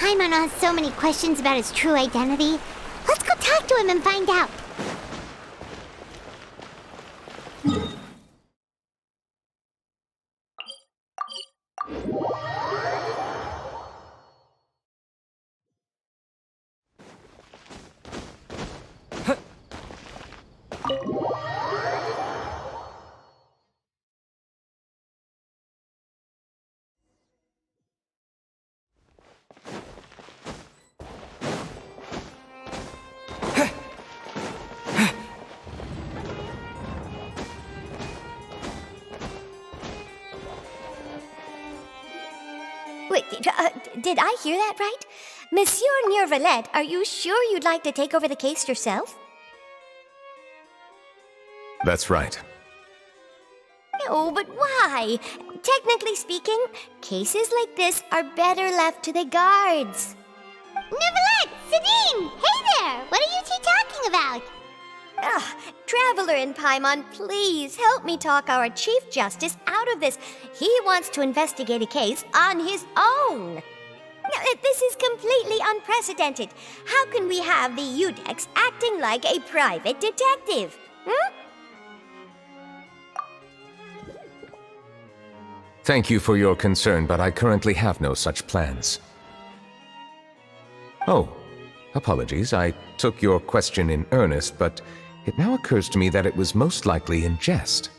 Paimon has so many questions about his true identity. Let's go talk to him and find out. Wait, did I hear that right? Monsieur Neuvillette, are you sure you'd like to take over the case yourself? That's right. No, but why? Technically speaking, cases like this are better left to the guards. Neuvillette! Sidine! Hey there! What are you two talking about? Traveler and Paimon, please help me talk our Chief Justice out of this. He wants to investigate a case on his own. Now, this is completely unprecedented. How can we have the Udex acting like a private detective? Thank you for your concern, but I currently have no such plans. Oh, apologies. I took your question in earnest, but it now occurs to me that it was most likely in jest.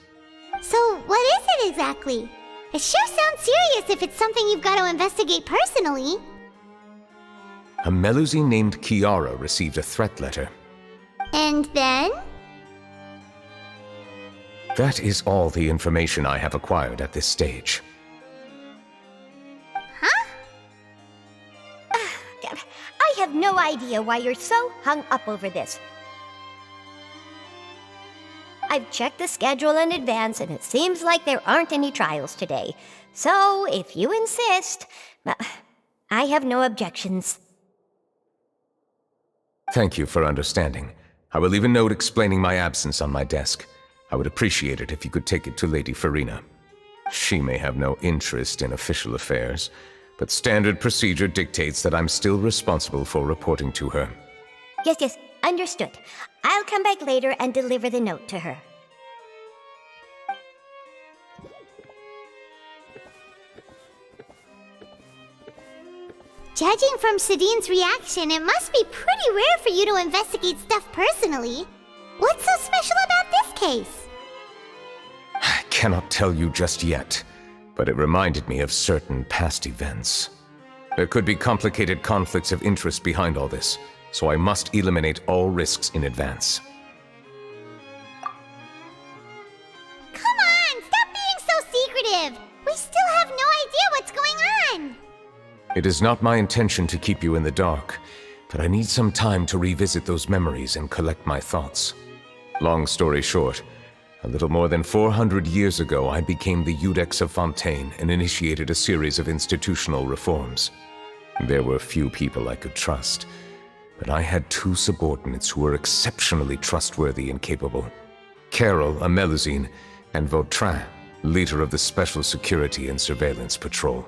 So, what is it exactly? It sure sounds serious if it's something you've got to investigate personally. A Melusine named Kiara received a threat letter. And then? That is all the information I have acquired at this stage. Huh? I have no idea why you're so hung up over this. I've checked the schedule in advance, and it seems like there aren't any trials today. So, if you insist, I have no objections. Thank you for understanding. I will leave a note explaining my absence on my desk. I would appreciate it if you could take it to Lady Farina. She may have no interest in official affairs, but standard procedure dictates that I'm still responsible for reporting to her. Yes, understood. I'll come back later and deliver the note to her. Judging from Sidine's reaction, it must be pretty rare for you to investigate stuff personally. What's so special about this case? I cannot tell you just yet, but it reminded me of certain past events. There could be complicated conflicts of interest behind all this, so I must eliminate all risks in advance. Come on, stop being so secretive! We still have no idea what's going on! It is not my intention to keep you in the dark, but I need some time to revisit those memories and collect my thoughts. Long story short, a little more than 400 years ago I became the Udex of Fontaine and initiated a series of institutional reforms. There were few people I could trust, but I had two subordinates who were exceptionally trustworthy and capable. Carol, a Melusine, and Vautrin, leader of the Special Security and Surveillance Patrol.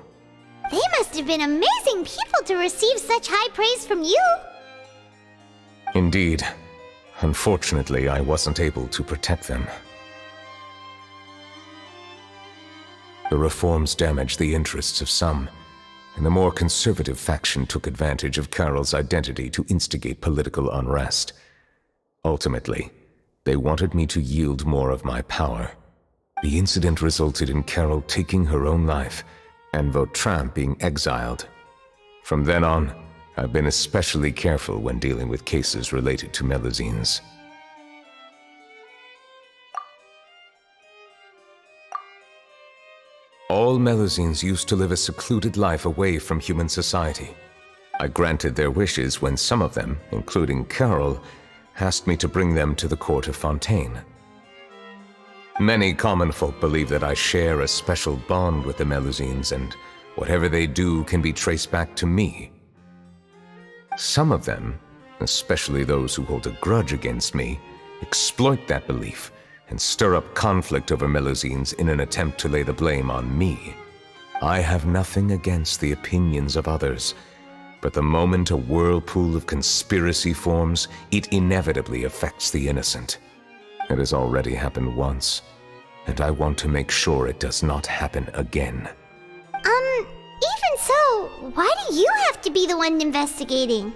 They must have been amazing people to receive such high praise from you! Indeed. Unfortunately, I wasn't able to protect them. The reforms damaged the interests of some, and the more conservative faction took advantage of Carol's identity to instigate political unrest. Ultimately, they wanted me to yield more of my power. The incident resulted in Carol taking her own life, and Vautrin being exiled. From then on, I've been especially careful when dealing with cases related to Melusines. All Melusines used to live a secluded life away from human society. I granted their wishes when some of them, including Carol, asked me to bring them to the court of Fontaine. Many common folk believe that I share a special bond with the Melusines, and whatever they do can be traced back to me. Some of them, especially those who hold a grudge against me, exploit that belief and stir up conflict over Melusines in an attempt to lay the blame on me. I have nothing against the opinions of others, But the moment a whirlpool of conspiracy forms, it inevitably affects the innocent. It has already happened once, and I want to make sure it does not happen again. Even so, why do you have to be the one investigating?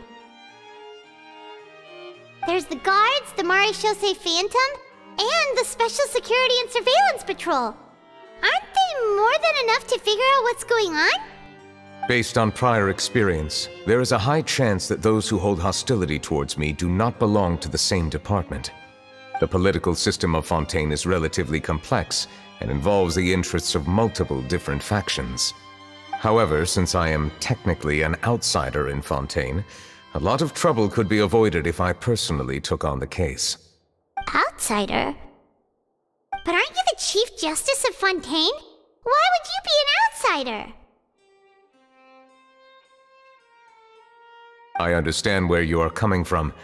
There's the guards, the Marechaussee Phantom, and the Special Security and Surveillance Patrol. Aren't they more than enough to figure out what's going on? Based on prior experience, there is a high chance that those who hold hostility towards me do not belong to the same department. The political system of Fontaine is relatively complex and involves the interests of multiple different factions. However, since I am technically an outsider in Fontaine, a lot of trouble could be avoided if I personally took on the case. Outsider? But aren't you the Chief Justice of Fontaine? Why would you be an outsider? I understand where you are coming from,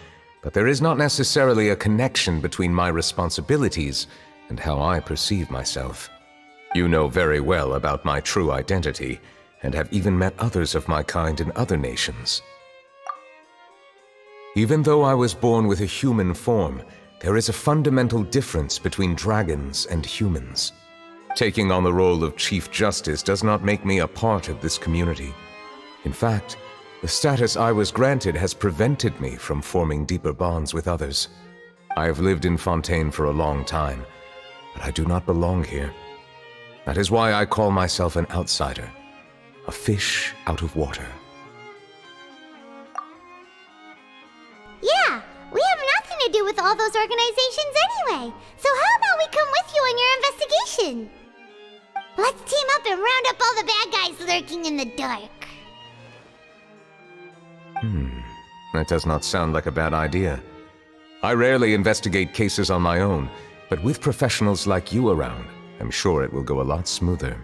but there is not necessarily a connection between my responsibilities and how I perceive myself. You know very well about my true identity, and have even met others of my kind in other nations. Even though I was born with a human form, there is a fundamental difference between dragons and humans. Taking on the role of Chief Justice does not make me a part of this community. In fact, the status I was granted has prevented me from forming deeper bonds with others. I have lived in Fontaine for a long time, but I do not belong here. That is why I call myself an outsider, a fish out of water. Yeah, we have nothing to do with all those organizations anyway. So how about we come with you on your investigation? Let's team up and round up all the bad guys lurking in the dark. That does not sound like a bad idea. I rarely investigate cases on my own, but with professionals like you around, I'm sure it will go a lot smoother.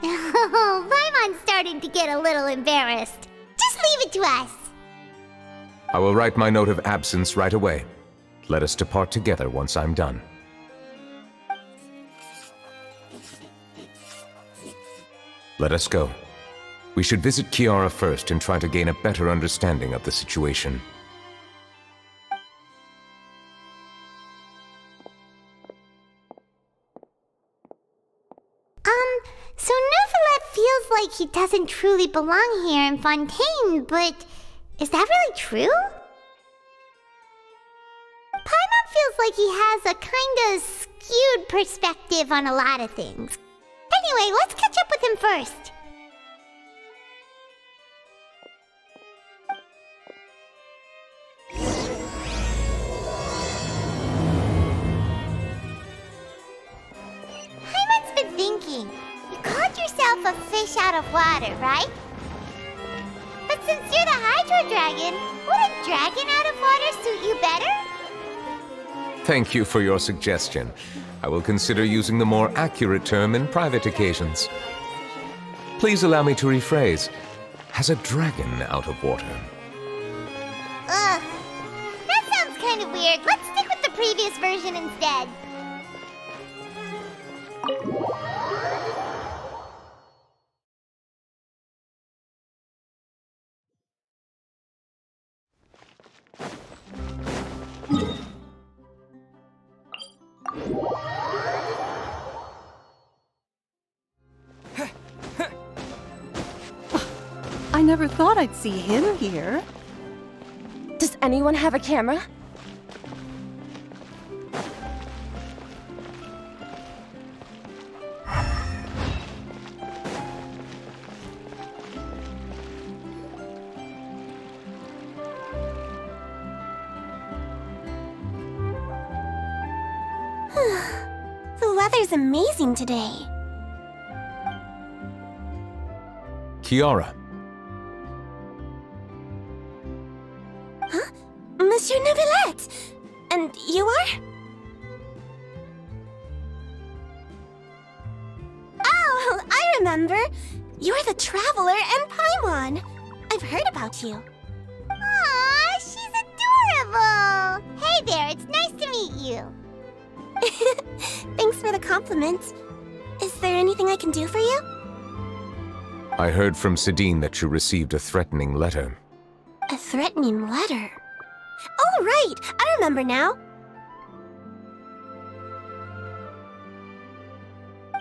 Oh, Paimon's starting to get a little embarrassed. Just leave it to us. I will write my note of absence right away. Let us depart together once I'm done. Let us go. We should visit Kiara first and try to gain a better understanding of the situation. So Neuvillette feels like he doesn't truly belong here in Fontaine, but is that really true? Paimon feels like he has a kinda skewed perspective on a lot of things. Anyway, let's catch up with him first. Paimon's been thinking. You called yourself a fish out of water, right? But since you're the Hydro Dragon, would a dragon out of water suit you better? Thank you for your suggestion. I will consider using the more accurate term in private occasions. Please allow me to rephrase. Has a dragon out of water? Ugh. That sounds kind of weird. Let's stick with the previous version instead. I never thought I'd see him here. Does anyone have a camera? The weather's amazing today. Kiara. Monsieur Neuvillette! And you are? Oh, I remember. You're the Traveler and Paimon. I've heard about you. Aw, she's adorable! Hey there, it's nice to meet you. Thanks for the compliment. Is there anything I can do for you? I heard from Sidine that you received a threatening letter. A threatening letter? Oh, right! I remember now!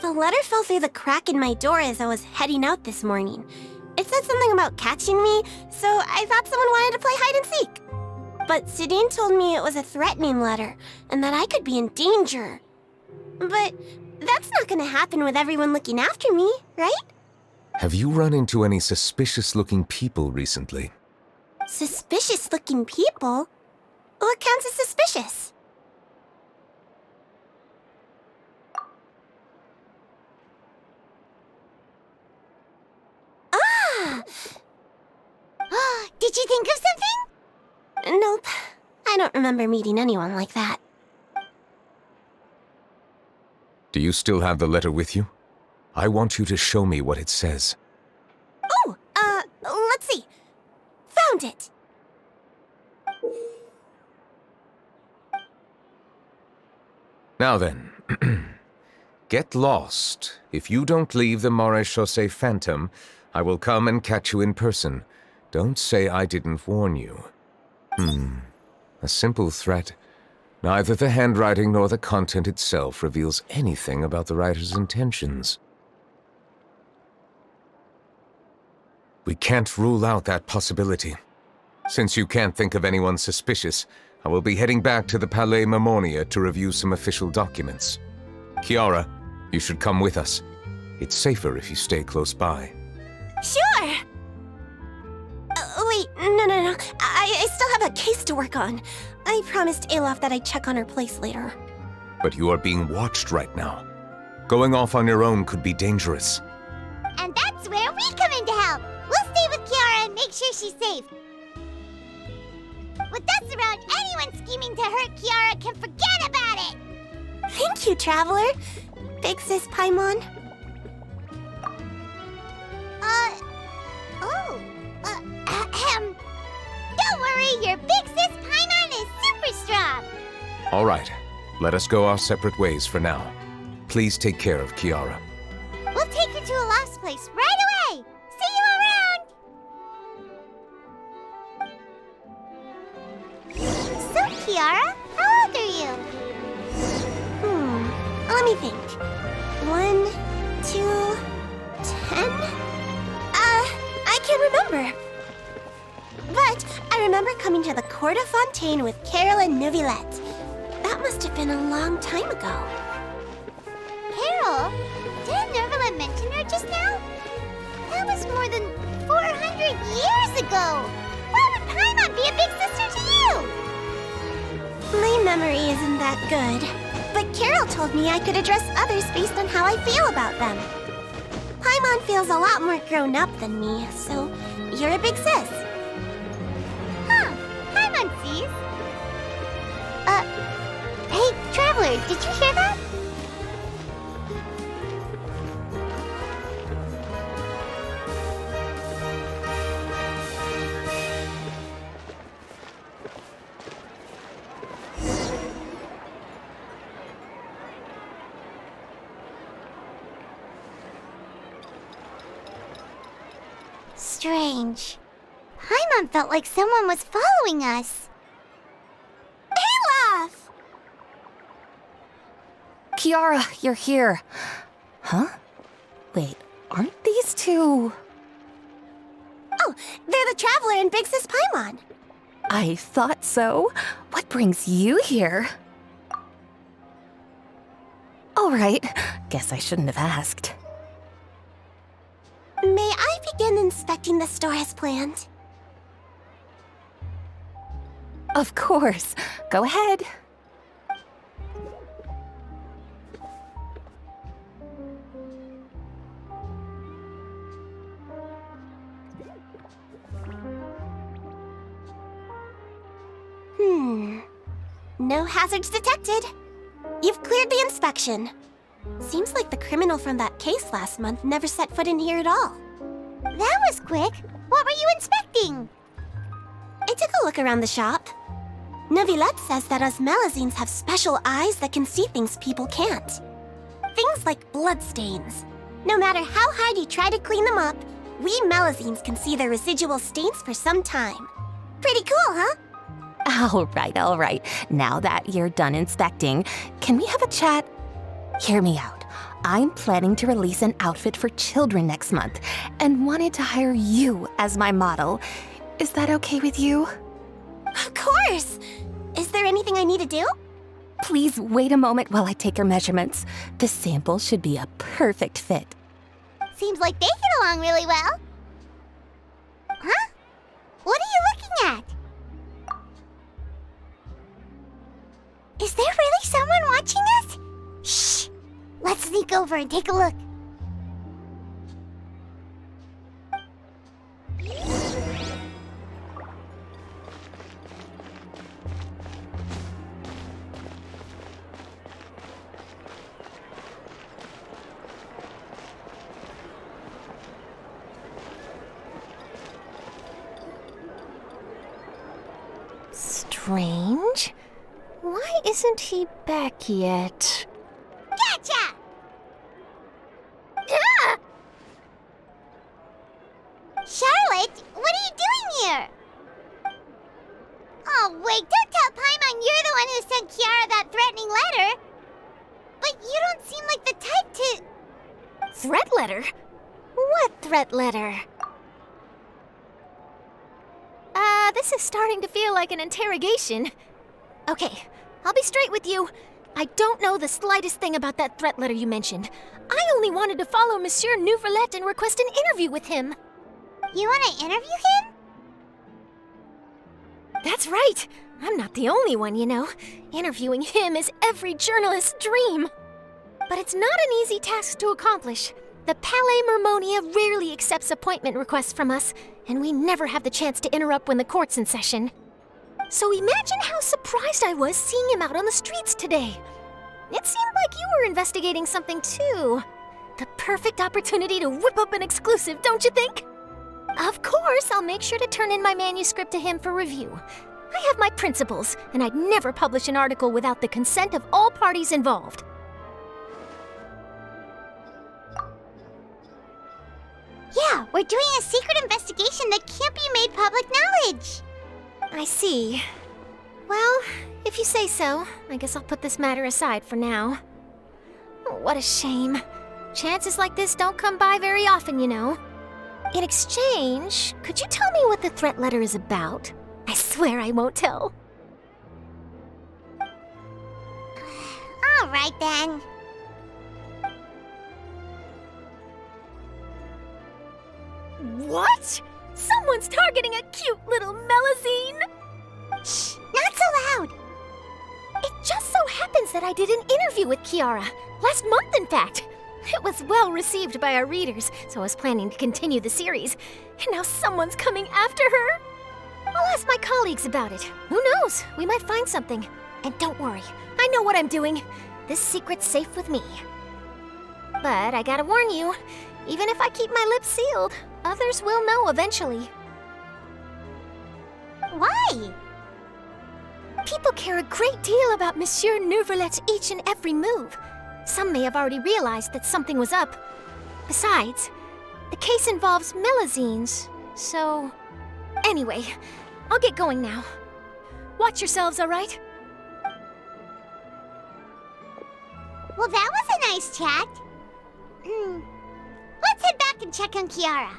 The letter fell through the crack in my door as I was heading out this morning. It said something about catching me, so I thought someone wanted to play hide and seek. But Sidine told me it was a threatening letter, and that I could be in danger. But that's not gonna happen with everyone looking after me, right? Have you run into any suspicious-looking people recently? Suspicious-looking people? What counts as suspicious? Ah! Did you think of something? Nope. I don't remember meeting anyone like that. Do you still have the letter with you? I want you to show me what it says. Oh, let's see. Found it! Now then, get lost. If you don't leave the Maréchaussée Phantom, I will come and catch you in person. Don't say I didn't warn you. A simple threat. Neither the handwriting nor the content itself reveals anything about the writer's intentions. We can't rule out that possibility. Since you can't think of anyone suspicious, I will be heading back to the Palais Mermonia to review some official documents. Kiara, you should come with us. It's safer if you stay close by. Sure! Wait, no. I still have a case to work on. I promised Alof that I'd check on her place later. But you are being watched right now. Going off on your own could be dangerous. And that's where we come in to help. We'll stay with Kiara and make sure she's safe. With us around, anyone scheming to hurt Kiara can forget about it! Thank you, Traveler. Big Sis Paimon. Don't worry, your Big Sis Paimon is super strong! All right, let us go our separate ways for now. Please take care of Kiara. We'll take her to a lost place right away! See you around! So, Kiara, how old are you? Let me think. 1, 2, 10? I can't remember. But I remember coming to the Court of Fontaine with Carol and Neuvillette. That must have been a long time ago. Carol? Didn't Neuvillette mention her just now? That was more than 400 years ago! Why would Paimon be a big sister to you? My memory isn't that good. But Carol told me I could address others based on how I feel about them. Paimon feels a lot more grown up than me, so you're a big sis. Huh, Paimon sees. Hey, Traveler, did you hear that? Strange. Paimon felt like someone was following us. Olaf! Kiara, you're here. Huh? Wait, aren't these two... Oh, they're the Traveler and Big Sis Paimon. I thought so. What brings you here? All right, guess I shouldn't have asked. May I begin inspecting the store as planned? Of course. Go ahead. No hazards detected. You've cleared the inspection. Seems like the criminal from that case last month never set foot in here at all. That was quick. What were you inspecting? I took a look around the shop. Neuvillette says that us Melazines have special eyes that can see things people can't. Things like bloodstains. No matter how hard you try to clean them up, We Melazines can see their residual stains for some time. Pretty cool, huh? All right. Now that you're done inspecting, can we have a chat? Hear me out. I'm planning to release an outfit for children next month and wanted to hire you as my model. Is that okay with you? Of course! Is there anything I need to do? Please wait a moment while I take your measurements. The sample should be a perfect fit. Seems like they get along really well. Huh? What are you looking at? Is there really someone watching us? Shh! Let's sneak over and take a look. Strange. Why isn't he back yet? Gotcha! Ah! Charlotte, what are you doing here? Oh, wait, don't tell Paimon you're the one who sent Kiara that threatening letter. But you don't seem like the type to... Threat letter? What threat letter? This is starting to feel like an interrogation. Okay, I'll be straight with you. I don't know the slightest thing about that threat letter you mentioned. I only wanted to follow Monsieur Neuvillette and request an interview with him. You want to interview him? That's right. I'm not the only one, you know. Interviewing him is every journalist's dream. But it's not an easy task to accomplish. The Palais Mermonia rarely accepts appointment requests from us, and we never have the chance to interrupt when the court's in session. So imagine how surprised I was seeing him out on the streets today. It seemed like you were investigating something too. The perfect opportunity to whip up an exclusive, don't you think? Of course, I'll make sure to turn in my manuscript to him for review. I have my principles, and I'd never publish an article without the consent of all parties involved. Yeah, we're doing a secret investigation that can't be made public knowledge. I see. Well, if you say so, I guess I'll put this matter aside for now. Oh, what a shame. Chances like this don't come by very often, you know. In exchange, could you tell me what the threat letter is about? I swear I won't tell. All right, then. What? Someone's targeting a cute little Melazine? Shh, not so loud. It just so happens that I did an interview with Kiara. Last month, in fact. It was well received by our readers, so I was planning to continue the series. And now someone's coming after her. I'll ask my colleagues about it. Who knows? We might find something. And don't worry, I know what I'm doing. This secret's safe with me. But I gotta warn you, even if I keep my lips sealed, others will know eventually. Why? People care a great deal about Monsieur Neuvillette's each and every move. Some may have already realized that something was up. Besides, the case involves Melazines, so... Anyway, I'll get going now. Watch yourselves, all right? Well, that was a nice chat. Let's head back and check on Kiara.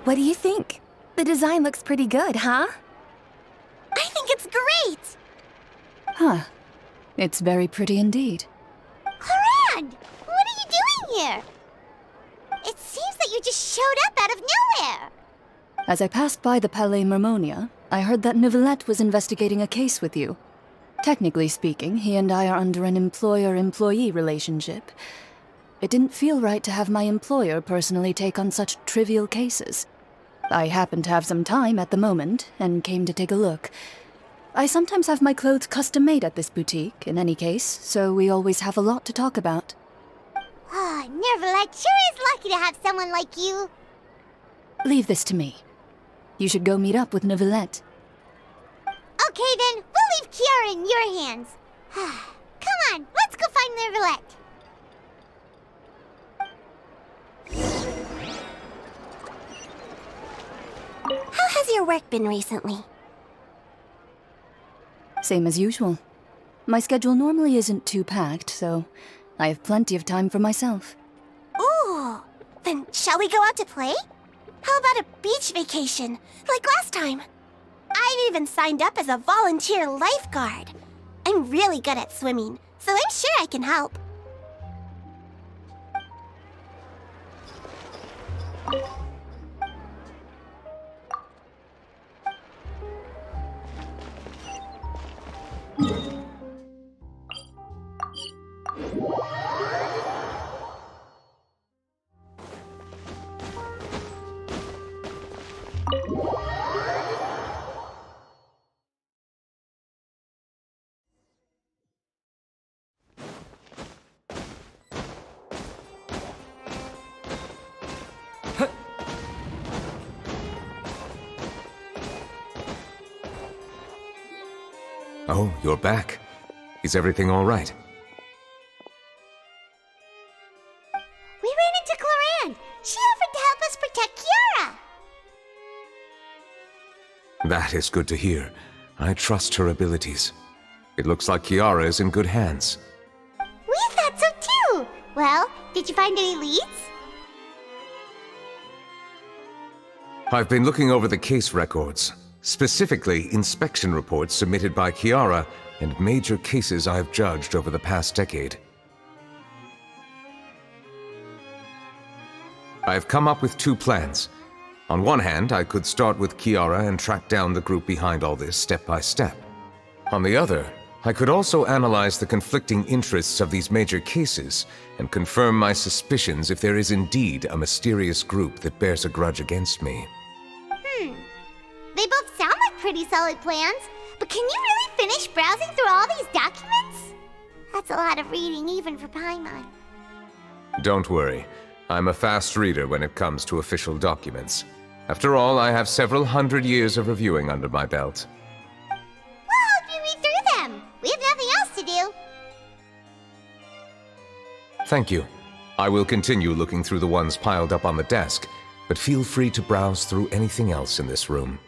What do you think? The design looks pretty good, huh? I think it's great! Huh. It's very pretty indeed. Harand! What are you doing here? It seems that you just showed up out of nowhere. As I passed by the Palais Mermonia, I heard that Neuvillette was investigating a case with you. Technically speaking, he and I are under an employer-employee relationship. It didn't feel right to have my employer personally take on such trivial cases. I happened to have some time at the moment, and came to take a look. I sometimes have my clothes custom-made at this boutique, in any case, so we always have a lot to talk about. Neuvillette sure is lucky to have someone like you. Leave this to me. You should go meet up with Neuvillette. Okay then, we'll leave Kiara in your hands. Come on, let's go find Neuvillette. How has your work been recently? Same as usual. My schedule normally isn't too packed, so I have plenty of time for myself. Ooh, then shall we go out to play? How about a beach vacation, like last time? I've even signed up as a volunteer lifeguard. I'm really good at swimming, so I'm sure I can help. Oh, you're back. Is everything all right? We ran into Cloran. She offered to help us protect Kiara. That is good to hear. I trust her abilities. It looks like Kiara is in good hands. We thought so too. Well, did you find any leads? I've been looking over the case records, specifically inspection reports submitted by Kiara and major cases I've judged over the past decade. I've come up with two plans. On one hand, I could start with Kiara and track down the group behind all this step by step. On the other, I could also analyze the conflicting interests of these major cases and confirm my suspicions if there is indeed a mysterious group that bears a grudge against me. They both sound like pretty solid plans, but can you really finish browsing through all these documents? That's a lot of reading even for Paimon. Don't worry. I'm a fast reader when it comes to official documents. After all, I have several hundred years of reviewing under my belt. We'll help you read through them. We have nothing else to do. Thank you. I will continue looking through the ones piled up on the desk, but feel free to browse through anything else in this room.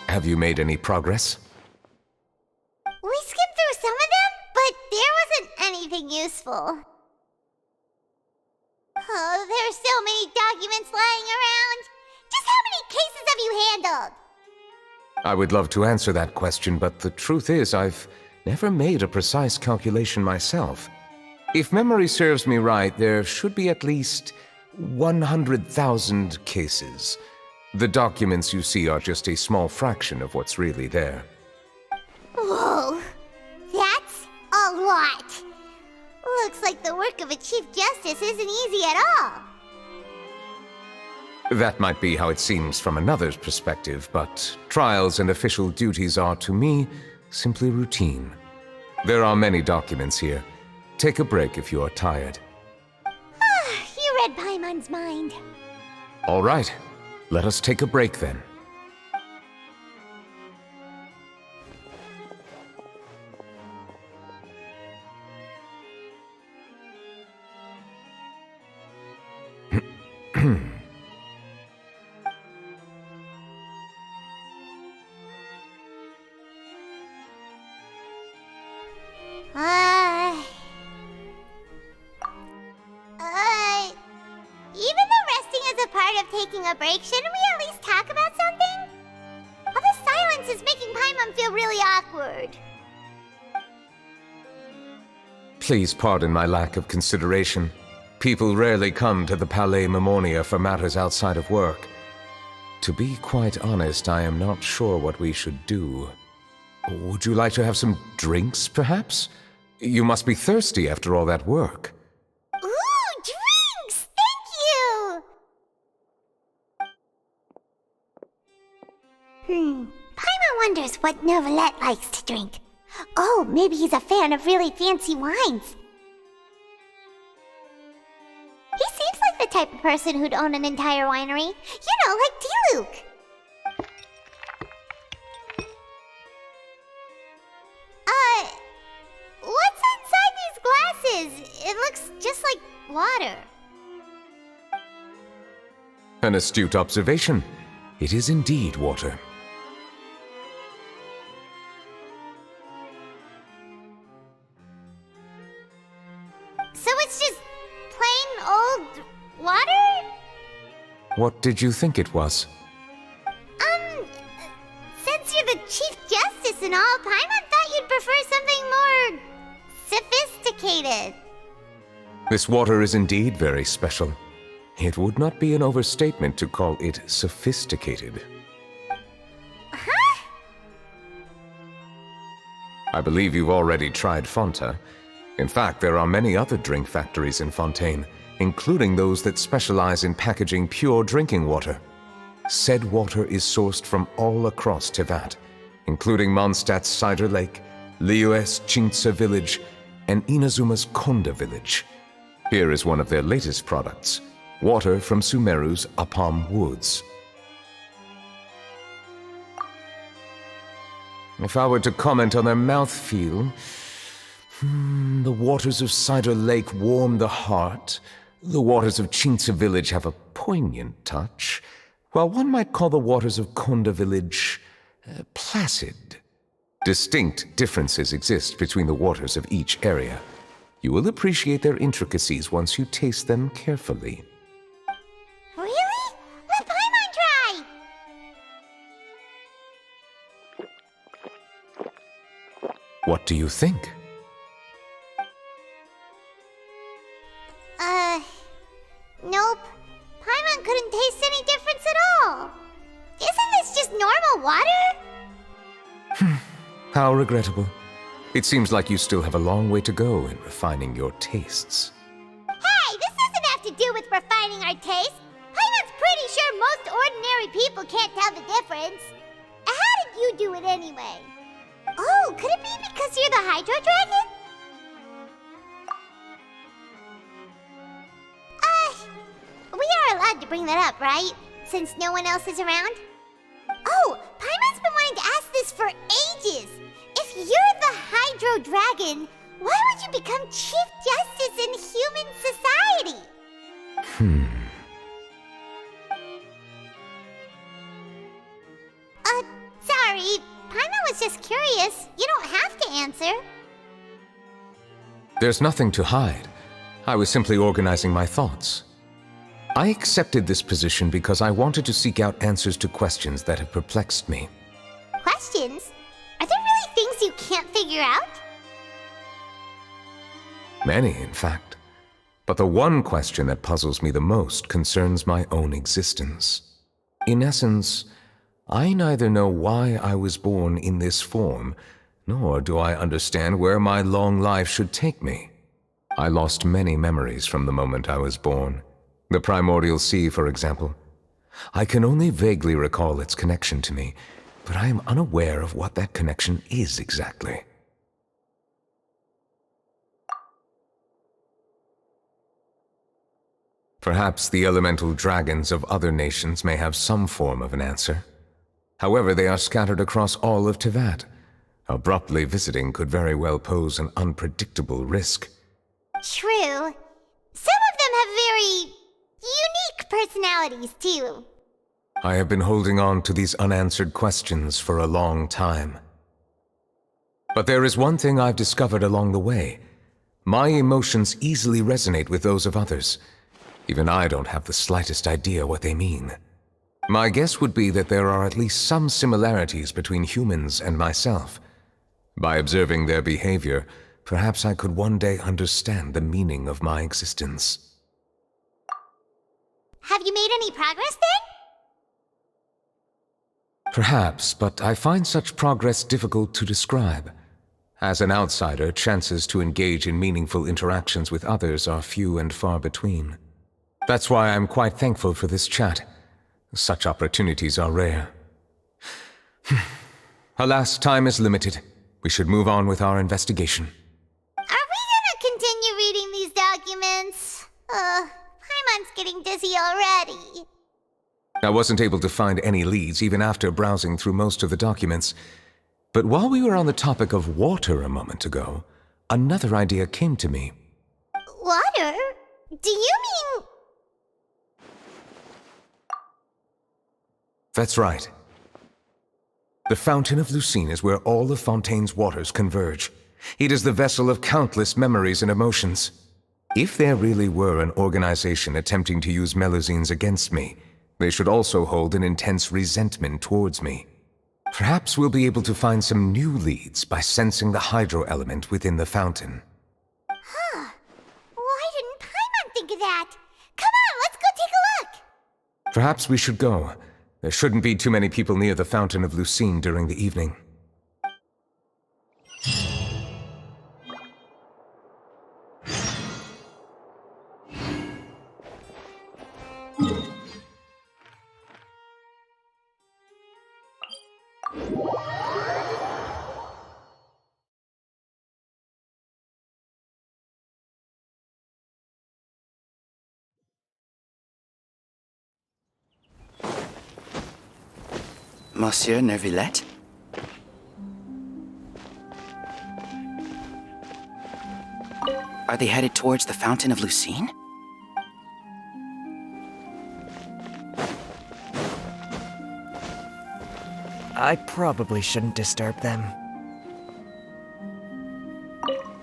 Have you made any progress? We skimmed through some of them, but there wasn't anything useful. Oh, there are so many documents lying around. Just how many cases have you handled? I would love to answer that question, but the truth is I've never made a precise calculation myself. If memory serves me right, there should be at least 100,000 cases. The documents you see are just a small fraction of what's really there. Whoa, that's a lot. Looks like the work of a Chief Justice isn't easy at all. That might be how it seems from another's perspective, but trials and official duties are, to me, simply routine. There are many documents here. Take a break if you are tired. You read Paimon's mind. All right, let us take a break then. Even though resting is a part of taking a break, shouldn't we at least talk about something? All this silence is making Paimon feel really awkward. Please pardon my lack of consideration. People rarely come to the Palais Mermonia for matters outside of work. To be quite honest, I am not sure what we should do. Would you like to have some drinks, perhaps? You must be thirsty after all that work. Ooh, drinks! Thank you! Paimon wonders what Neuvillette likes to drink. Oh, maybe he's a fan of really fancy wines. He seems like the type of person who'd own an entire winery. You know, like Diluc. What's inside these glasses? It looks just like water. An astute observation. It is indeed water. So it's just plain old water? What did you think it was? Since you're the Chief Justice and all, Paimon thought you'd prefer something more sophisticated. This water is indeed very special. It would not be an overstatement to call it sophisticated. Huh? I believe you've already tried Fonta. In fact, there are many other drink factories in Fontaine, including those that specialize in packaging pure drinking water. Said water is sourced from all across Teyvat, including Mondstadt's Cider Lake, Liyue's Qingce Village, and Inazuma's Konda Village. Here is one of their latest products, water from Sumeru's Apam Woods. If I were to comment on their mouthfeel, the waters of Cider Lake warm the heart, the waters of Qingce Village have a poignant touch, while one might call the waters of Konda Village placid. Distinct differences exist between the waters of each area. You will appreciate their intricacies once you taste them carefully. Really? Let Paimon try! What do you think? Nope. Paimon couldn't taste any difference at all. Isn't this just normal water? How regrettable. It seems like you still have a long way to go in refining your tastes. Hey, this doesn't have to do with refining our taste. Paimon's pretty sure most ordinary people can't tell the difference. How did you do it anyway? Oh, could it be because you're the Hydro Dragon? We are allowed to bring that up, right? Since no one else is around? Oh, Paimon's been wanting to ask this for ages. If you're the Hydro Dragon, why would you become Chief Justice in human society? Sorry. Paimon was just curious. You don't have to answer. There's nothing to hide. I was simply organizing my thoughts. I accepted this position because I wanted to seek out answers to questions that have perplexed me. Questions? Are there really things you can't figure out? Many, in fact. But the one question that puzzles me the most concerns my own existence. In essence, I neither know why I was born in this form, nor do I understand where my long life should take me. I lost many memories from the moment I was born. The primordial sea, for example. I can only vaguely recall its connection to me, but I am unaware of what that connection is exactly. Perhaps the elemental dragons of other nations may have some form of an answer. However, they are scattered across all of Teyvat. Abruptly visiting could very well pose an unpredictable risk. True. Some of them have very unique personalities, too. I have been holding on to these unanswered questions for a long time. But there is one thing I've discovered along the way. My emotions easily resonate with those of others. Even I don't have the slightest idea what they mean. My guess would be that there are at least some similarities between humans and myself. By observing their behavior, perhaps I could one day understand the meaning of my existence. Have you made any progress then? Perhaps, but I find such progress difficult to describe. As an outsider, chances to engage in meaningful interactions with others are few and far between. That's why I'm quite thankful for this chat. Such opportunities are rare. Alas, time is limited. We should move on with our investigation. Are we gonna continue reading these documents? Paimon's getting dizzy already. I wasn't able to find any leads even after browsing through most of the documents. But while we were on the topic of water a moment ago, another idea came to me. Water? Do you mean... That's right. The Fountain of Lucine is where all of Fontaine's waters converge. It is the vessel of countless memories and emotions. If there really were an organization attempting to use Melusines against me, they should also hold an intense resentment towards me. Perhaps we'll be able to find some new leads by sensing the hydro element within the fountain. Huh. Why didn't Paimon think of that? Come on, let's go take a look! Perhaps we should go. There shouldn't be too many people near the Fountain of Lucine during the evening. Monsieur Neuvillette? Are they headed towards the Fountain of Lucine? I probably shouldn't disturb them.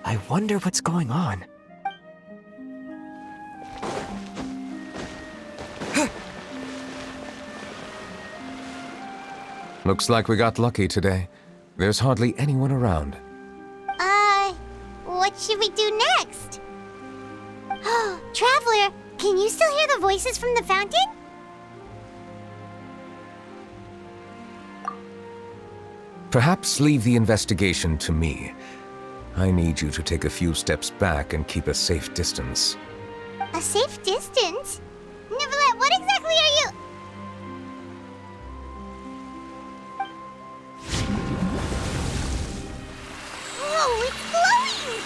I wonder what's going on. Looks like we got lucky today. There's hardly anyone around. What should we do next? Oh, Traveler, can you still hear the voices from the fountain? Perhaps leave the investigation to me. I need you to take a few steps back and keep a safe distance. A safe distance? Neuvillette, what exactly are you... Whoa, it's glowing!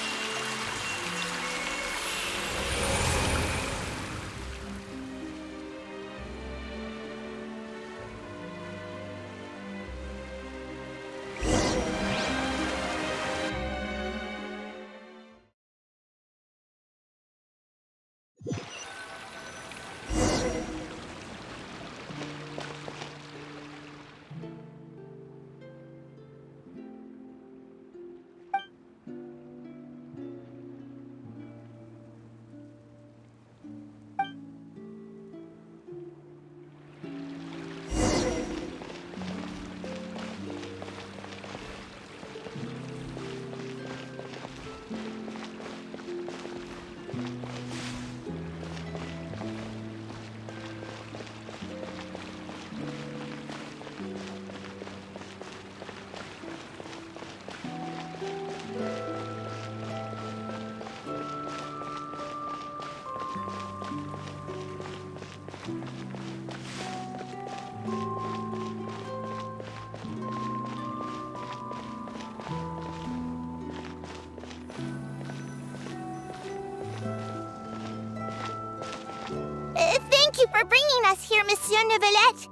for bringing us here, Monsieur Neuvillette.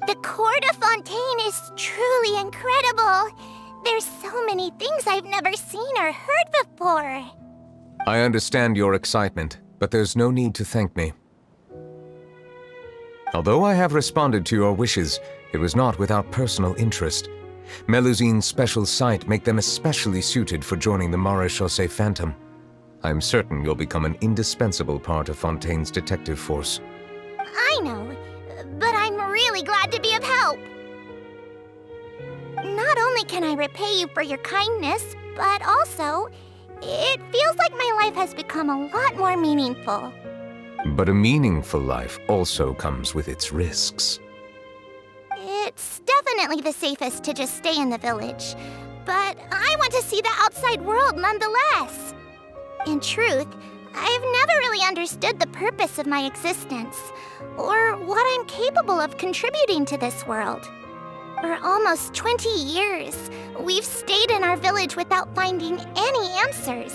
The Court of Fontaine is truly incredible. There's so many things I've never seen or heard before. I understand your excitement, but there's no need to thank me. Although I have responded to your wishes, it was not without personal interest. Melusine's special sight make them especially suited for joining the Maréchaussée Phantom. I'm certain you'll become an indispensable part of Fontaine's detective force. I know, but I'm really glad to be of help. Not only can I repay you for your kindness, but also, it feels like my life has become a lot more meaningful. But a meaningful life also comes with its risks. It's definitely the safest to just stay in the village, but I want to see the outside world nonetheless. In truth, I've never really understood the purpose of my existence, or what I'm capable of contributing to this world. For almost 20 years, we've stayed in our village without finding any answers.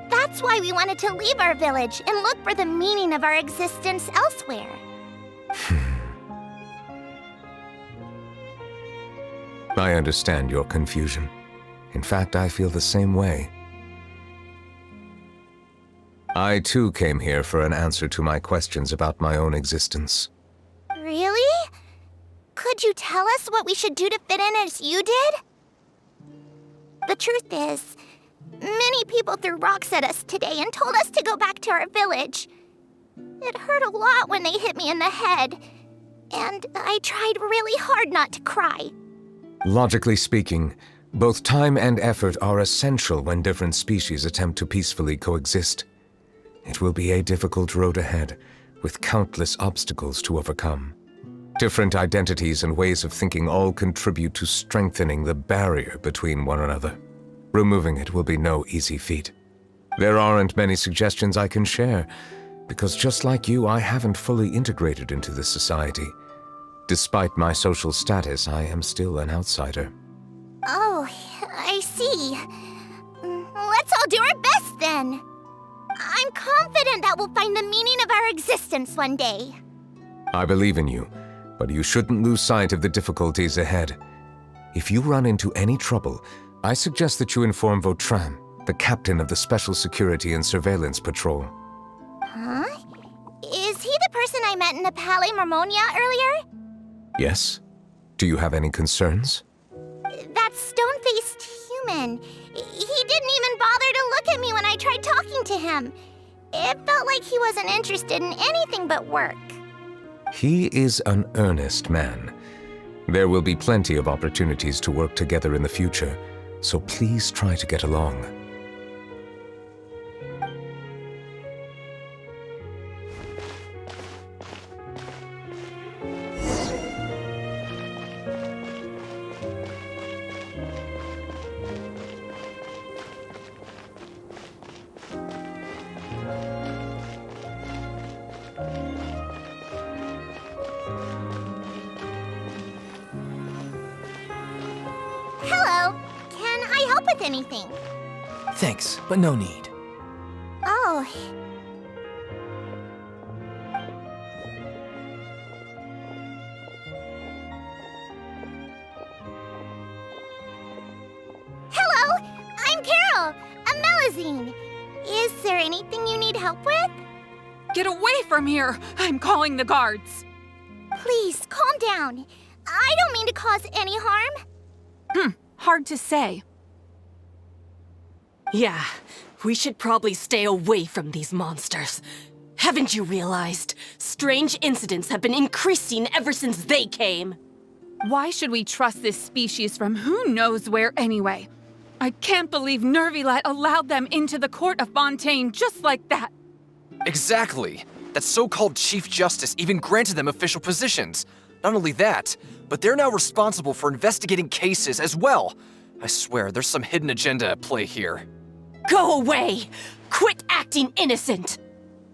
That's why we wanted to leave our village and look for the meaning of our existence elsewhere. I understand your confusion. In fact, I feel the same way. I too came here for an answer to my questions about my own existence. Really? Could you tell us what we should do to fit in as you did? The truth is, many people threw rocks at us today and told us to go back to our village. It hurt a lot when they hit me in the head, and I tried really hard not to cry. Logically speaking, both time and effort are essential when different species attempt to peacefully coexist. It will be a difficult road ahead, with countless obstacles to overcome. Different identities and ways of thinking all contribute to strengthening the barrier between one another. Removing it will be no easy feat. There aren't many suggestions I can share, because just like you, I haven't fully integrated into this society. Despite my social status, I am still an outsider. Oh, I see. Let's all do our best then. I'm confident that we'll find the meaning of our existence one day. I believe in you, but you shouldn't lose sight of the difficulties ahead. If you run into any trouble, I suggest that you inform Vautrin, the captain of the Special Security and Surveillance Patrol. Huh? Is he the person I met in the Palais Marmonia earlier? Yes? Do you have any concerns? That stone-faced human. He didn't even bother to look at me when I tried talking to him. It felt like he wasn't interested in anything but work. He is an earnest man. There will be plenty of opportunities to work together in the future, so please try to get along. Hello. Can I help with anything? Thanks, but no need. Oh. Hello. I'm Carol. A Melusine. Is there anything you need help with? Get away from here! I'm calling the guards! Please, calm down. I don't mean to cause any harm. Hard to say. Yeah, we should probably stay away from these monsters. Haven't you realized? Strange incidents have been increasing ever since they came. Why should we trust this species from who knows where anyway? I can't believe Neuvillette allowed them into the Court of Fontaine just like that. Exactly. That so-called Chief Justice even granted them official positions. Not only that, but they're now responsible for investigating cases as well. I swear, there's some hidden agenda at play here. Go away! Quit acting innocent!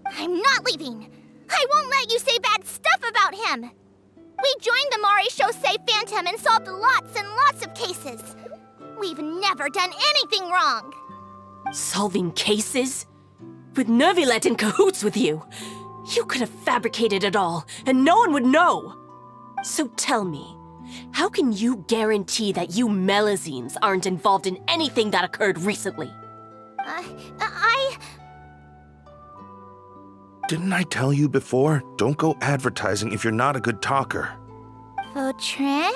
I'm not leaving. I won't let you say bad stuff about him. We joined the Maréchaussée Phantom and solved lots and lots of cases. We've never done anything wrong. Solving cases? With Neuvillette in cahoots with you? You could have fabricated it all, and no one would know! So tell me, how can you guarantee that you Melazines aren't involved in anything that occurred recently? Didn't I tell you before? Don't go advertising if you're not a good talker. Vautrin?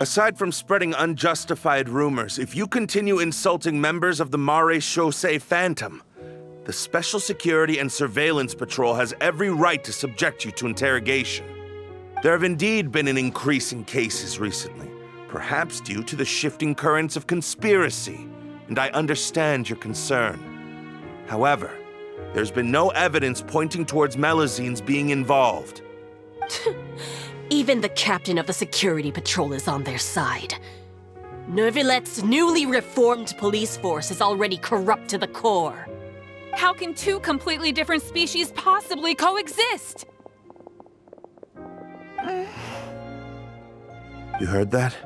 Aside from spreading unjustified rumors, if you continue insulting members of the Maréchaussée Phantom, the Special Security and Surveillance Patrol has every right to subject you to interrogation. There have indeed been an increase in cases recently, perhaps due to the shifting currents of conspiracy, and I understand your concern. However, there's been no evidence pointing towards Melazines being involved. Even the captain of the security patrol is on their side. Neuvillette's newly reformed police force is already corrupt to the core. How can two completely different species possibly coexist? You heard that?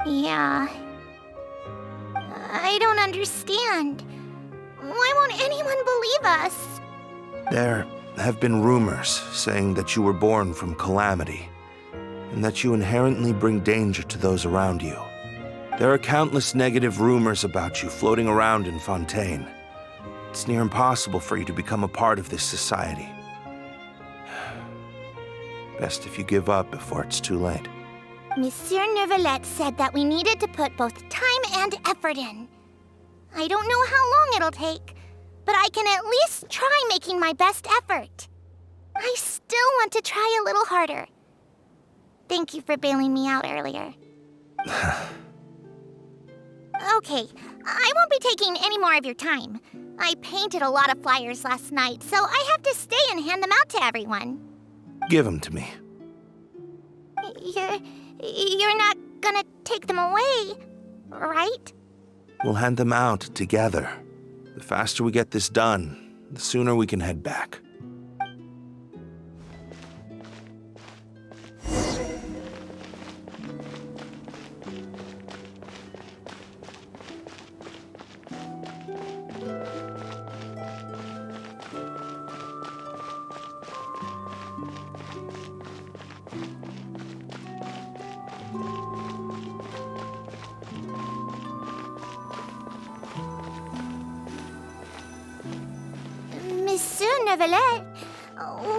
Yeah. I don't understand. Why won't anyone believe us? There have been rumors saying that you were born from calamity, and that you inherently bring danger to those around you. There are countless negative rumors about you floating around in Fontaine. It's near impossible for you to become a part of this society. Best if you give up before it's too late. Monsieur Neuvillette said that we needed to put both time and effort in. I don't know how long it'll take, but I can at least try making my best effort. I still want to try a little harder. Thank you for bailing me out earlier. Okay, I won't be taking any more of your time. I painted a lot of flyers last night, so I have to stay and hand them out to everyone. Give them to me. You're not gonna take them away, right? We'll hand them out together. The faster we get this done, the sooner we can head back. Monsieur Neuvillette,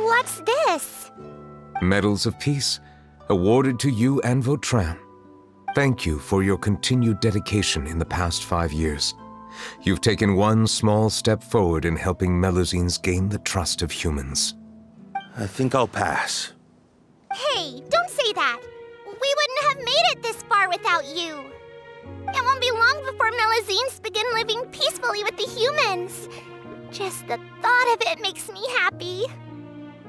what's this? Medals of Peace, awarded to you and Vautrin. Thank you for your continued dedication in the past 5 years. You've taken one small step forward in helping Melazines gain the trust of humans. I think I'll pass. Hey, don't say that. We wouldn't have made it this far without you. It won't be long before Melazines begin living peacefully with the humans. Just the thought of it makes me happy.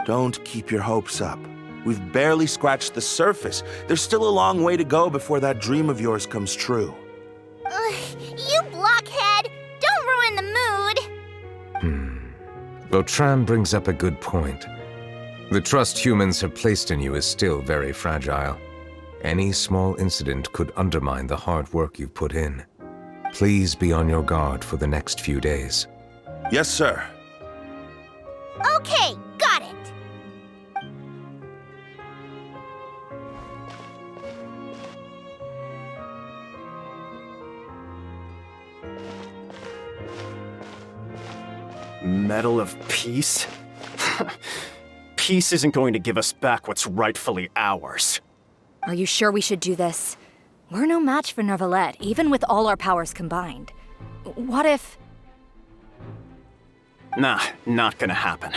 Don't keep your hopes up. We've barely scratched the surface. There's still a long way to go before that dream of yours comes true. You blockhead! Don't ruin the mood! Vautrin brings up a good point. The trust humans have placed in you is still very fragile. Any small incident could undermine the hard work you've put in. Please be on your guard for the next few days. Yes, sir. Okay, got it. Medal of Peace? Peace isn't going to give us back what's rightfully ours. Are you sure we should do this? We're no match for Neuvillette, even with all our powers combined. What if... Nah, not gonna happen.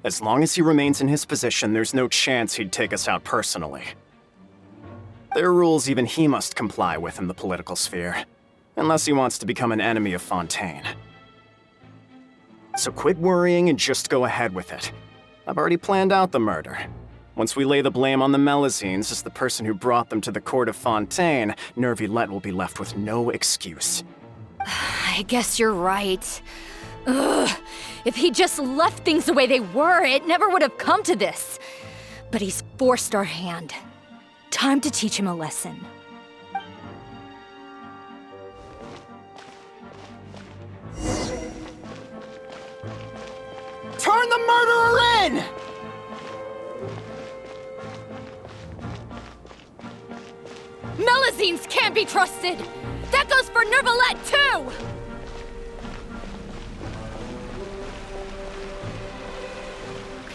As long as he remains in his position, there's no chance he'd take us out personally. There are rules even he must comply with in the political sphere, unless he wants to become an enemy of Fontaine. So quit worrying and just go ahead with it. I've already planned out the murder. Once we lay the blame on the Melazines as the person who brought them to the court of Fontaine, Neuvillette will be left with no excuse. I guess you're right. Ugh. If he just left things the way they were, it never would have come to this. But he's forced our hand. Time to teach him a lesson. Turn the murderer in! Melusines can't be trusted! That goes for Neuvillette, too!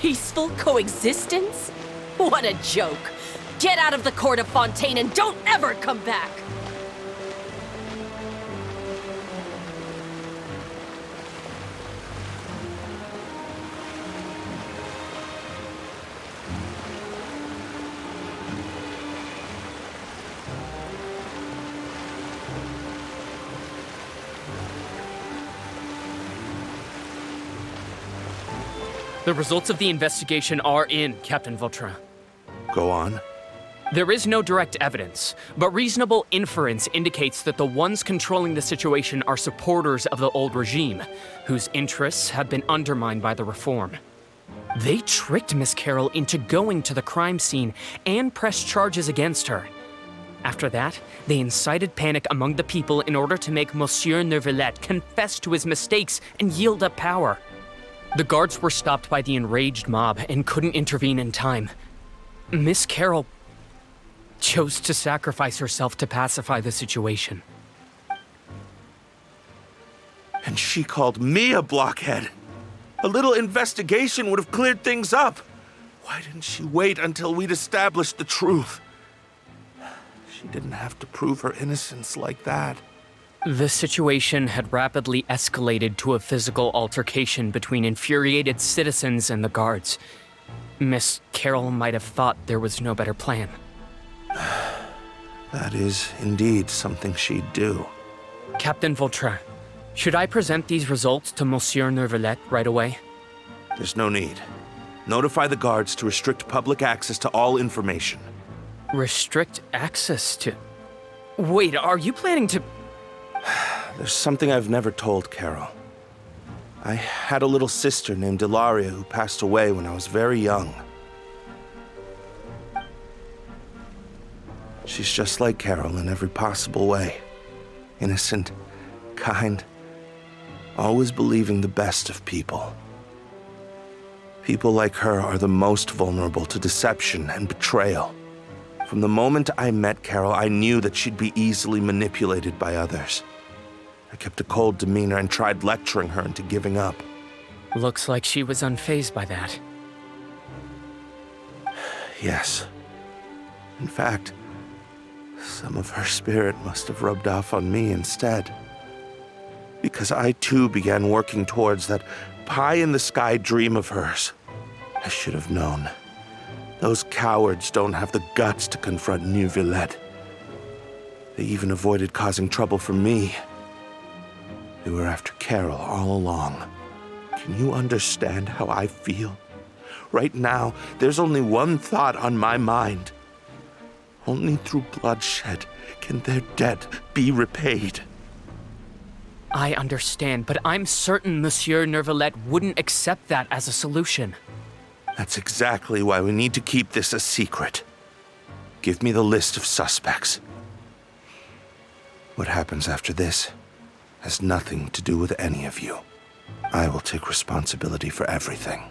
Peaceful coexistence? What a joke! Get out of the court of Fontaine and don't ever come back! The results of the investigation are in, Captain Vautrin. Go on. There is no direct evidence, but reasonable inference indicates that the ones controlling the situation are supporters of the old regime, whose interests have been undermined by the reform. They tricked Miss Carroll into going to the crime scene and pressed charges against her. After that, they incited panic among the people in order to make Monsieur Neuvillette confess to his mistakes and yield up power. The guards were stopped by the enraged mob and couldn't intervene in time. Miss Carroll chose to sacrifice herself to pacify the situation. And she called me a blockhead. A little investigation would have cleared things up. Why didn't she wait until we'd established the truth? She didn't have to prove her innocence like that. The situation had rapidly escalated to a physical altercation between infuriated citizens and the guards. Miss Carroll might have thought there was no better plan. That is indeed something she'd do. Captain Vautrin, should I present these results to Monsieur Neuvillette right away? There's no need. Notify the guards to restrict public access to all information. Restrict access to... Wait, are you planning to... There's something I've never told Carol. I had a little sister named Ilaria who passed away when I was very young. She's just like Carol in every possible way. Innocent, kind, always believing the best of people. People like her are the most vulnerable to deception and betrayal. From the moment I met Carol, I knew that she'd be easily manipulated by others. I kept a cold demeanor and tried lecturing her into giving up. Looks like she was unfazed by that. Yes. In fact, some of her spirit must have rubbed off on me instead. Because I too began working towards that pie-in-the-sky dream of hers. I should have known. Those cowards don't have the guts to confront Neuvillette. They even avoided causing trouble for me. They were after Carol all along. Can you understand how I feel? Right now, there's only one thought on my mind. Only through bloodshed can their debt be repaid. I understand, but I'm certain Monsieur Neuvillette wouldn't accept that as a solution. That's exactly why we need to keep this a secret. Give me the list of suspects. What happens after this has nothing to do with any of you. I will take responsibility for everything.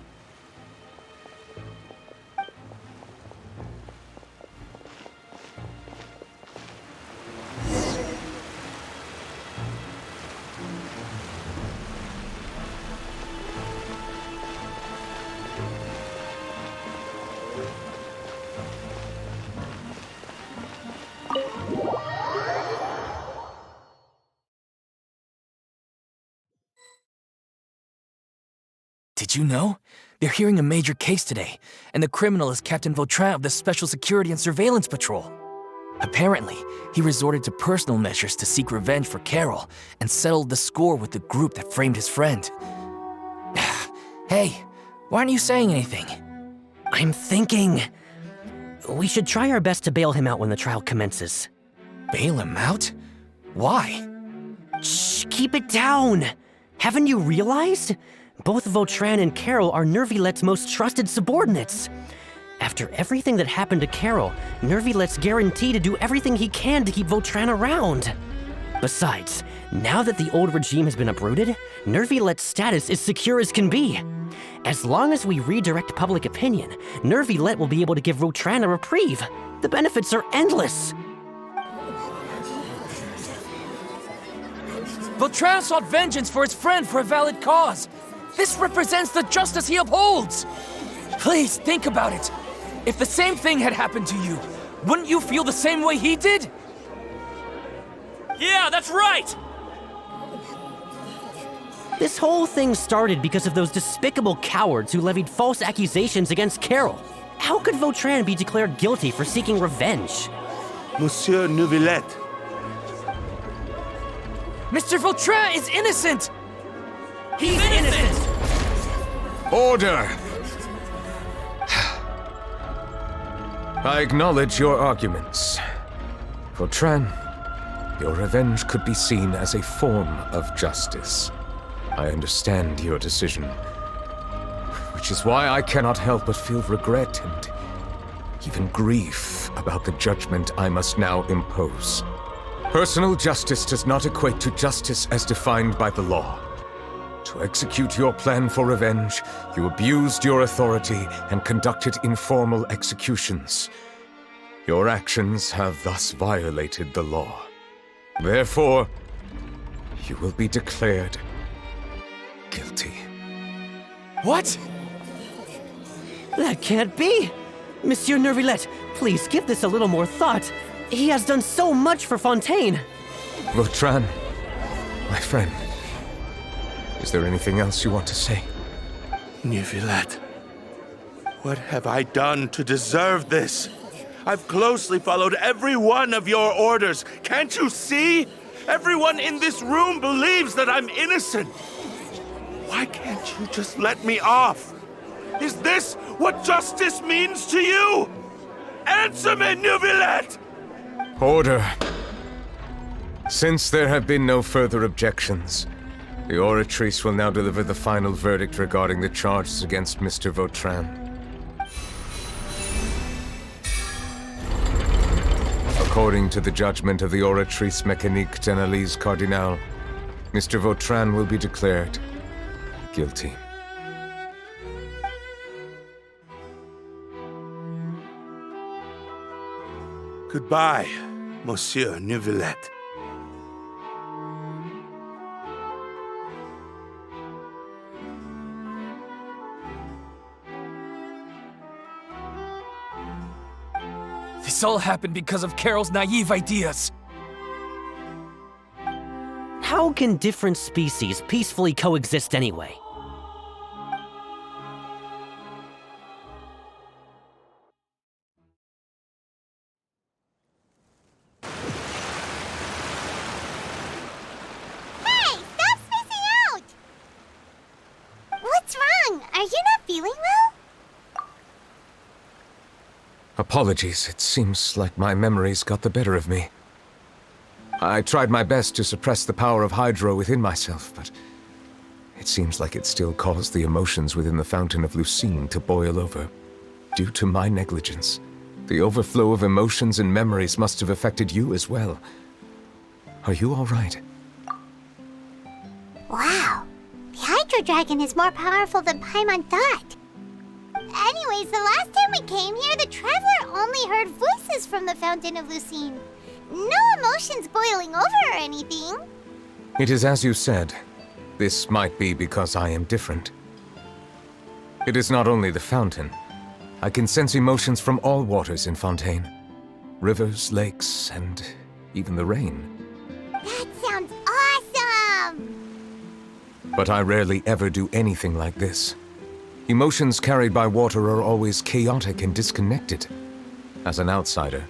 Did you know? They're hearing a major case today, and the criminal is Captain Vautrin of the Special Security and Surveillance Patrol. Apparently, he resorted to personal measures to seek revenge for Carol and settled the score with the group that framed his friend. Hey, why aren't you saying anything? I'm thinking... we should try our best to bail him out when the trial commences. Bail him out? Why? Shh, keep it down! Haven't you realized? Both Vautrin and Carol are Neuvillette's most trusted subordinates. After everything that happened to Carol, Neuvillette's guaranteed to do everything he can to keep Vautrin around. Besides, now that the old regime has been uprooted, Neuvillette's status is secure as can be. As long as we redirect public opinion, Neuvillette will be able to give Vautrin a reprieve. The benefits are endless. Vautrin sought vengeance for his friend for a valid cause. This represents the justice he upholds. Please, think about it. If the same thing had happened to you, wouldn't you feel the same way he did? Yeah, that's right! This whole thing started because of those despicable cowards who levied false accusations against Carol. How could Vautrin be declared guilty for seeking revenge? Monsieur Neuvillette. Mr. Vautrin is innocent! He's innocent! Order! I acknowledge your arguments. Vautrin, your revenge could be seen as a form of justice. I understand your decision, which is why I cannot help but feel regret and even grief about the judgment I must now impose. Personal justice does not equate to justice as defined by the law. To execute your plan for revenge, you abused your authority and conducted informal executions. Your actions have thus violated the law. Therefore, you will be declared guilty. What? That can't be! Monsieur Neuvillette, please give this a little more thought. He has done so much for Fontaine. Vautrin, my friend, is there anything else you want to say? Neuvillette, what have I done to deserve this? I've closely followed every one of your orders. Can't you see? Everyone in this room believes that I'm innocent. Why can't you just let me off? Is this what justice means to you? Answer me, Neuvillette! Order. Since there have been no further objections, the Oratrice will now deliver the final verdict regarding the charges against Mr. Vautrin. According to the judgment of the Oratrice Mécanique d'Analyse Cardinale, Mr. Vautrin will be declared guilty. Goodbye, Monsieur Neuvillette. This all happened because of Carol's naive ideas. How can different species peacefully coexist anyway? Hey, stop spacing out! What's wrong? Are you not feeling well? Apologies, it seems like my memories got the better of me. I tried my best to suppress the power of Hydro within myself, but it seems like it still caused the emotions within the Fountain of Lucine to boil over. Due to my negligence, the overflow of emotions and memories must have affected you as well. Are you all right? Wow, the Hydro Dragon is more powerful than Paimon thought. Anyways, the last time we came here, the Traveler only heard voices from the Fountain of Lucine. No emotions boiling over or anything. It is as you said. This might be because I am different. It is not only the fountain. I can sense emotions from all waters in Fontaine. Rivers, lakes, and even the rain. That sounds awesome! But I rarely ever do anything like this. Emotions carried by water are always chaotic and disconnected. As an outsider,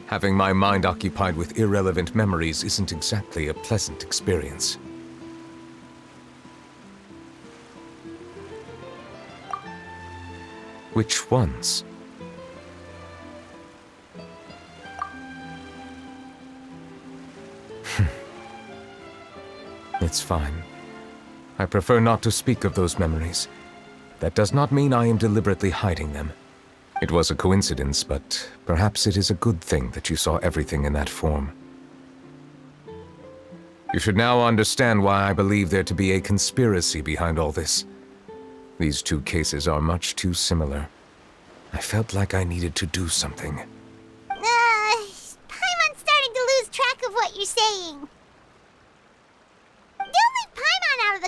having my mind occupied with irrelevant memories isn't exactly a pleasant experience. Which ones? It's fine. I prefer not to speak of those memories. That does not mean I am deliberately hiding them. It was a coincidence, but perhaps it is a good thing that you saw everything in that form. You should now understand why I believe there to be a conspiracy behind all this. These two cases are much too similar. I felt like I needed to do something. Paimon's starting to lose track of what you're saying.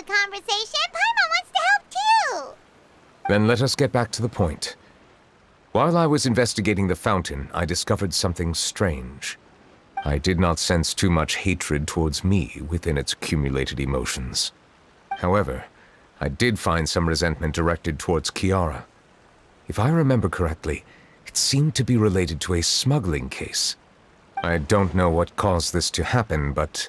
the conversation. Paimon wants to help too. Then let us get back to the point. While I was investigating the fountain, I discovered something strange. I did not sense too much hatred towards me within its accumulated emotions. However, I did find some resentment directed towards Kiara. If I remember correctly, it seemed to be related to a smuggling case. I don't know what caused this to happen, but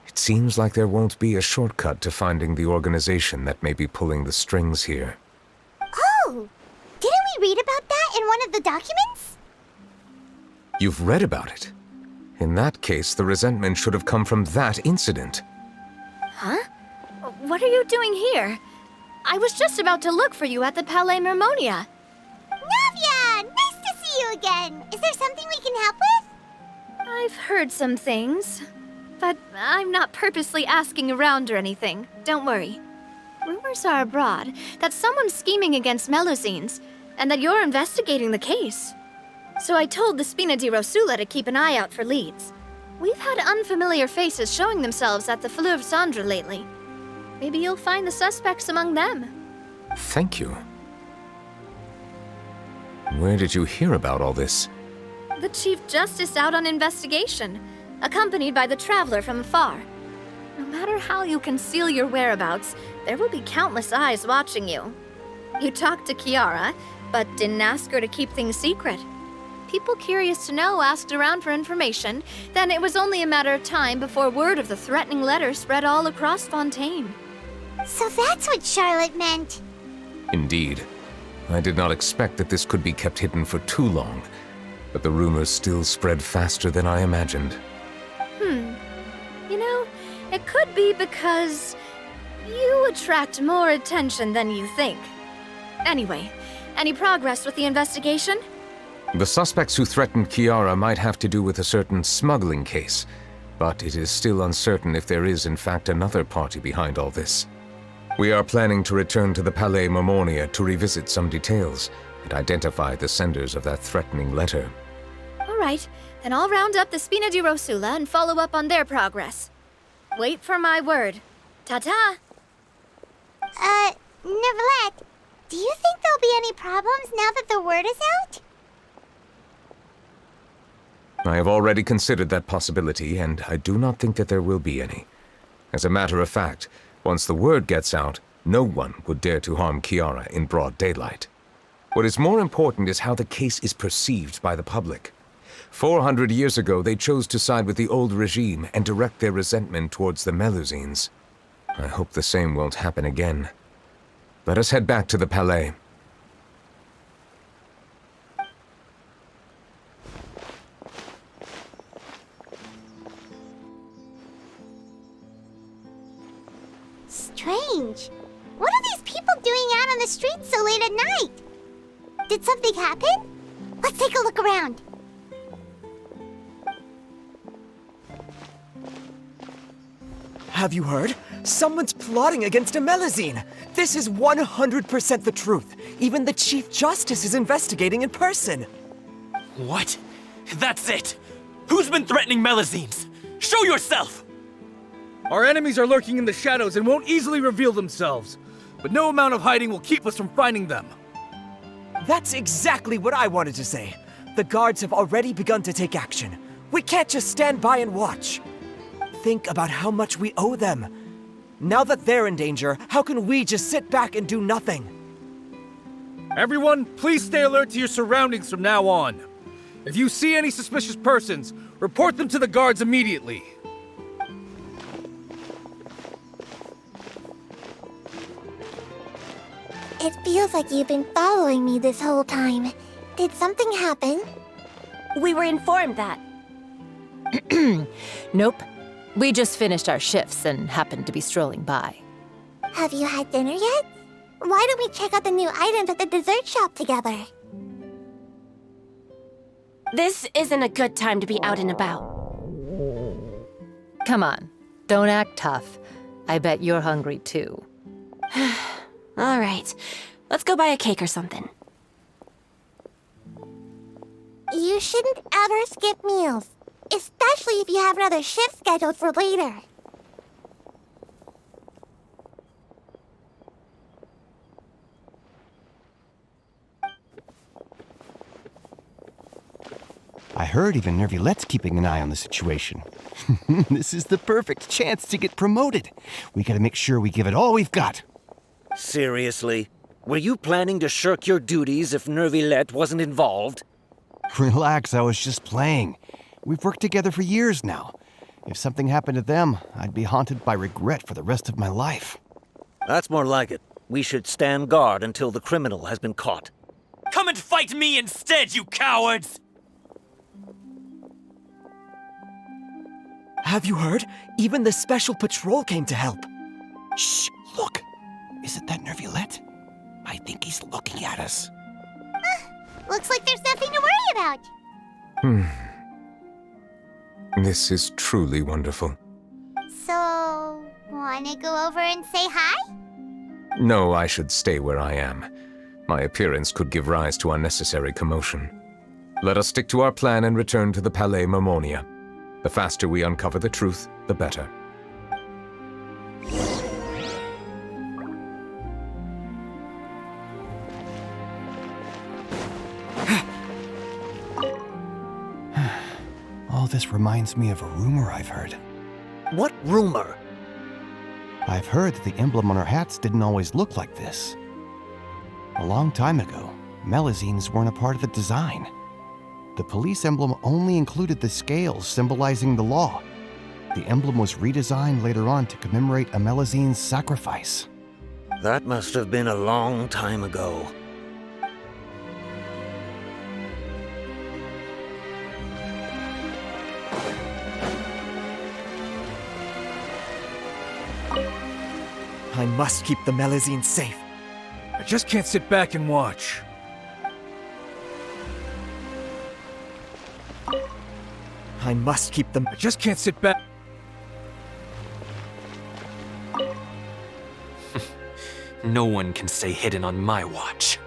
it seems like there won't be a shortcut to finding the organization that may be pulling the strings here. Oh! Didn't we read about that in one of the documents? You've read about it? In that case, the resentment should have come from that incident. Huh? What are you doing here? I was just about to look for you at the Palais Mermonia. Navia! Nice to see you again! Is there something we can help with? I've heard some things, but I'm not purposely asking around or anything. Don't worry. Rumors are abroad that someone's scheming against Melusines, and that you're investigating the case. So I told the Spina di Rosula to keep an eye out for leads. We've had unfamiliar faces showing themselves at the Fleuve Cendre lately. Maybe you'll find the suspects among them. Thank you. Where did you hear about all this? The Chief Justice out on investigation, accompanied by the Traveler from afar. No matter how you conceal your whereabouts, there will be countless eyes watching you. You talked to Kiara, but didn't ask her to keep things secret. People curious to know asked around for information, then it was only a matter of time before word of the threatening letter spread all across Fontaine. So that's what Charlotte meant. Indeed. I did not expect that this could be kept hidden for too long, but the rumors still spread faster than I imagined. You know, it could be because you attract more attention than you think. Anyway, any progress with the investigation? The suspects who threatened Kiara might have to do with a certain smuggling case, but it is still uncertain if there is in fact another party behind all this. We are planning to return to the Palais Mermonia to revisit some details and identify the senders of that threatening letter. All right, then I'll round up the Spina di Rosula and follow up on their progress. Wait for my word. Ta-ta! Neuvillette, do you think there'll be any problems now that the word is out? I have already considered that possibility, and I do not think that there will be any. As a matter of fact, once the word gets out, no one would dare to harm Kiara in broad daylight. What is more important is how the case is perceived by the public. 400 years ago, they chose to side with the old regime and direct their resentment towards the Melusines. I hope the same won't happen again. Let us head back to the Palais. Strange. What are these people doing out on the streets so late at night? Did something happen? Let's take a look around. Have you heard? Someone's plotting against a Melusine. This is 100% the truth. Even the Chief Justice is investigating in person. What? That's it! Who's been threatening Melusines? Show yourself! Our enemies are lurking in the shadows and won't easily reveal themselves. But no amount of hiding will keep us from finding them. That's exactly what I wanted to say. The guards have already begun to take action. We can't just stand by and watch. Think about how much we owe them. Now that they're in danger, how can we just sit back and do nothing? Everyone, please stay alert to your surroundings from now on. If you see any suspicious persons, report them to the guards immediately. It feels like you've been following me this whole time. Did something happen? We were informed that. Nope. We just finished our shifts and happened to be strolling by. Have you had dinner yet? Why don't we check out the new items at the dessert shop together? This isn't a good time to be out and about. Come on, don't act tough. I bet you're hungry too. All right, let's go buy a cake or something. You shouldn't ever skip meals, especially if you have another shift scheduled for later. I heard even Neuvillette's keeping an eye on the situation. This is the perfect chance to get promoted. We gotta make sure we give it all we've got. Seriously? Were you planning to shirk your duties if Neuvillette wasn't involved? Relax, I was just playing. We've worked together for years now. If something happened to them, I'd be haunted by regret for the rest of my life. That's more like it. We should stand guard until the criminal has been caught. Come and fight me instead, you cowards! Have you heard? Even the Special Patrol came to help. Shh, look. Isn't that Neuvillette? I think he's looking at us. Looks like there's nothing to worry about. This is truly wonderful. So, wanna go over and say hi? No, I should stay where I am. My appearance could give rise to unnecessary commotion. Let us stick to our plan and return to the Palais Mermonia. The faster we uncover the truth, the better. All this reminds me of a rumor I've heard. What rumor? I've heard that the emblem on our hats didn't always look like this. A long time ago, melazines weren't a part of the design. The police emblem only included the scales symbolizing the law. The emblem was redesigned later on to commemorate a melazine's sacrifice. That must have been a long time ago. I must keep the melazine safe. I just can't sit back and watch. I must keep them. I just can't sit back. No one can stay hidden on my watch.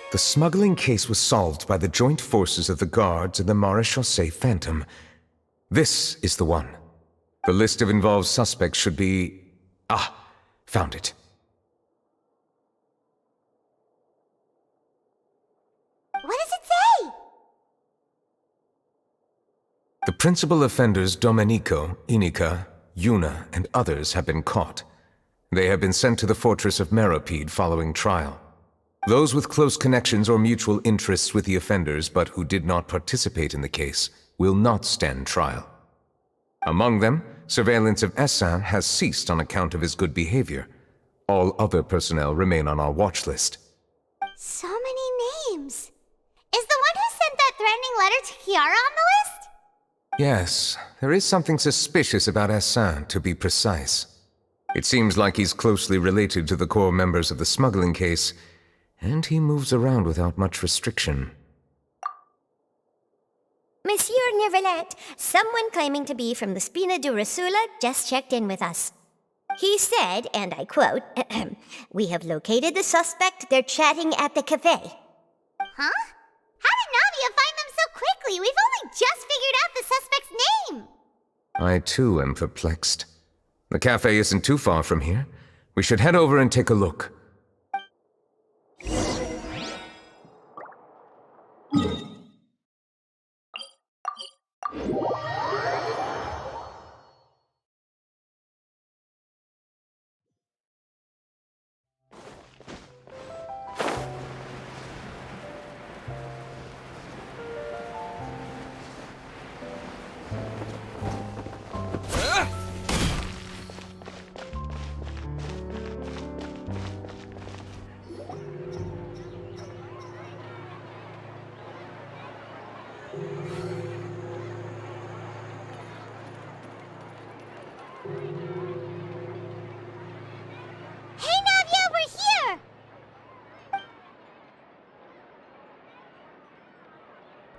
The smuggling case was solved by the joint forces of the guards and the Maréchaussée Phantom. This is the one. The list of involved suspects should be... Ah, found it. What does it say? The principal offenders Domenico, Inica, Yuna, and others have been caught. They have been sent to the fortress of Meropide following trial. Those with close connections or mutual interests with the offenders but who did not participate in the case will not stand trial. Among them, surveillance of Essin has ceased on account of his good behavior. All other personnel remain on our watch list. So many names. Is the one who sent that threatening letter to Kiara on the list? Yes, there is something suspicious about Essin, to be precise. It seems like he's closely related to the core members of the smuggling case, and he moves around without much restriction. Monsieur Neuvillette, someone claiming to be from the Spina Durasula just checked in with us. He said, and I quote, "We have located the suspect. They're chatting at the cafe." Huh? How did Navia find them so quickly? We've only just figured out the suspect's name. I too am perplexed. The cafe isn't too far from here. We should head over and take a look. Hey, Navia, we're here!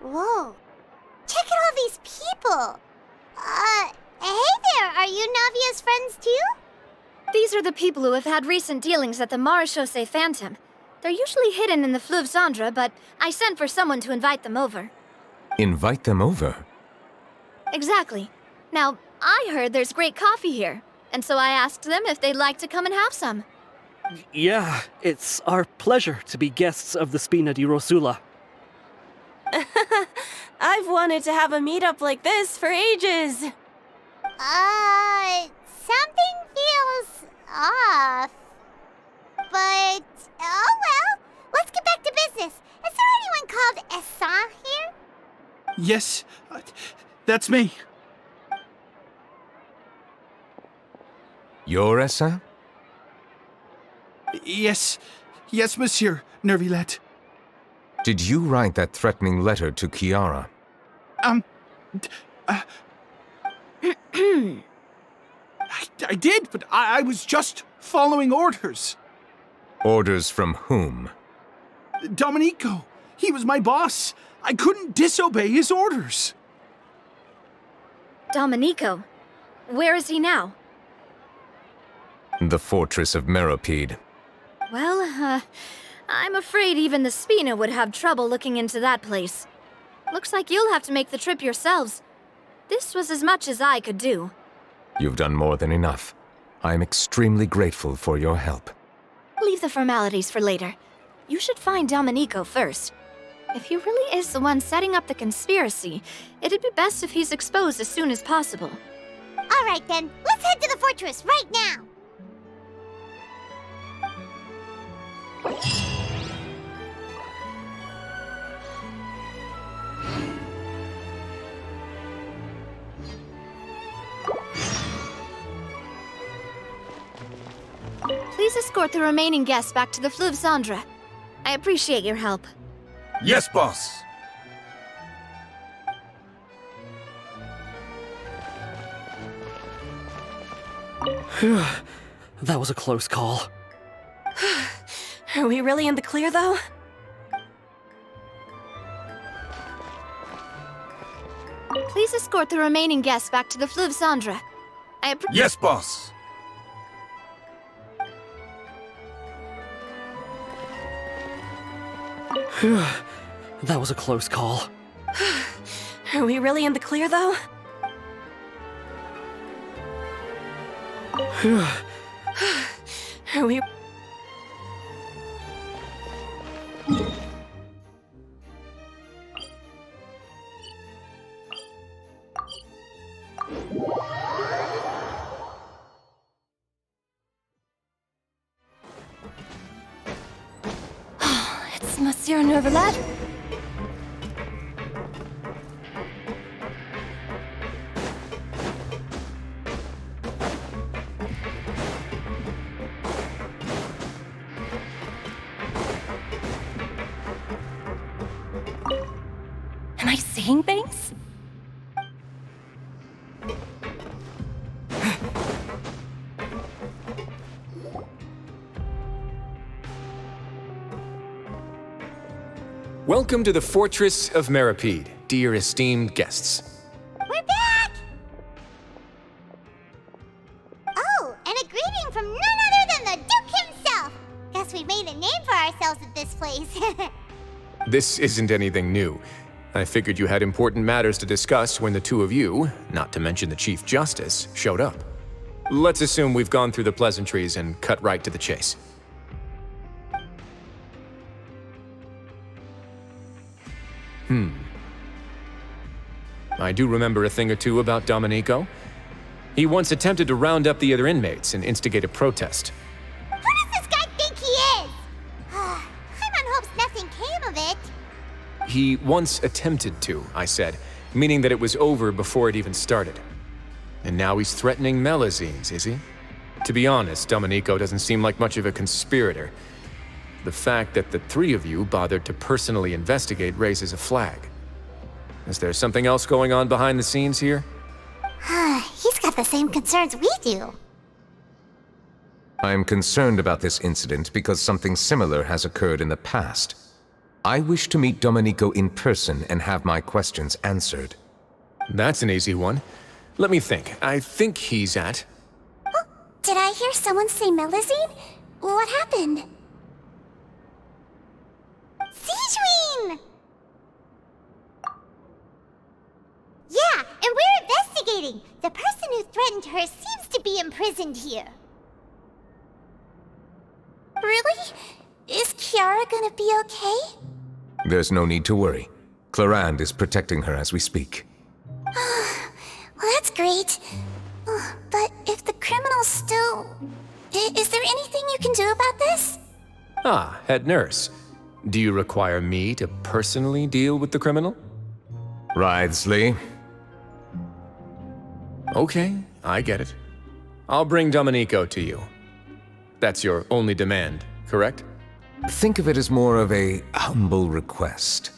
Whoa. Check out all these people! Hey there, are you Navia's friends too? These are the people who have had recent dealings at the Marechaussee Phantom. They're usually hidden in the Fleuve Cendre, but I sent for someone to invite them over. Invite them over? Exactly. Now, I heard there's great coffee here, and so I asked them if they'd like to come and have some. Yeah, it's our pleasure to be guests of the Spina di Rosula. I've wanted to have a meetup like this for ages. Something feels off. But, oh well. Let's get back to business. Is there anyone called Essa here? Yes, that's me. You're Essa? Yes, monsieur, Neuvillette. Did you write that threatening letter to Kiara? I did, but I was just following orders. Orders from whom? Domenico. He was my boss. I couldn't disobey his orders. Domenico? Where is he now? The fortress of Meropide. Well, I'm afraid even the Spina would have trouble looking into that place. Looks like you'll have to make the trip yourselves. This was as much as I could do. You've done more than enough. I am extremely grateful for your help. Leave the formalities for later. You should find Domenico first. If he really is the one setting up the conspiracy, it'd be best if he's exposed as soon as possible. All right then, let's head to the fortress right now. Please escort the remaining guests back to the Fleuve Cendre. I appreciate your help. Yes, boss. That was a close call. Are we really in the clear, though? Please escort the remaining guests back to the Fleuve Cendre. Yes, boss. That was a close call. Are we really in the clear, though? Are we... It's Monsieur Neuvillette. Am I seeing things? Welcome to the Fortress of Meropide, dear esteemed guests. We're back! Oh, and a greeting from none other than the Duke himself! Guess we've made a name for ourselves at this place. This isn't anything new. I figured you had important matters to discuss when the two of you, not to mention the Chief Justice, showed up. Let's assume we've gone through the pleasantries and cut right to the chase. I do remember a thing or two about Domenico. He once attempted to round up the other inmates and instigate a protest. Who does this guy think he is? Paimon hopes nothing came of it. He once attempted to, I said, meaning that it was over before it even started. And now he's threatening Melazines, is he? To be honest, Domenico doesn't seem like much of a conspirator. The fact that the three of you bothered to personally investigate raises a flag. Is there something else going on behind the scenes here? He's got the same concerns we do. I am concerned about this incident because something similar has occurred in the past. I wish to meet Domenico in person and have my questions answered. That's an easy one. Let me think. I think he's at... Oh, did I hear someone say Melusine? What happened? Sigewinne! Yeah, and we're investigating. The person who threatened her seems to be imprisoned here. Really? Is Kiara gonna be okay? There's no need to worry. Clarande is protecting her as we speak. Well, that's great. But if the criminal's still... Is there anything you can do about this? Ah, head nurse. Do you require me to personally deal with the criminal? Writhsley. Okay, I get it. I'll bring Domenico to you. That's your only demand, correct? Think of it as more of a humble request.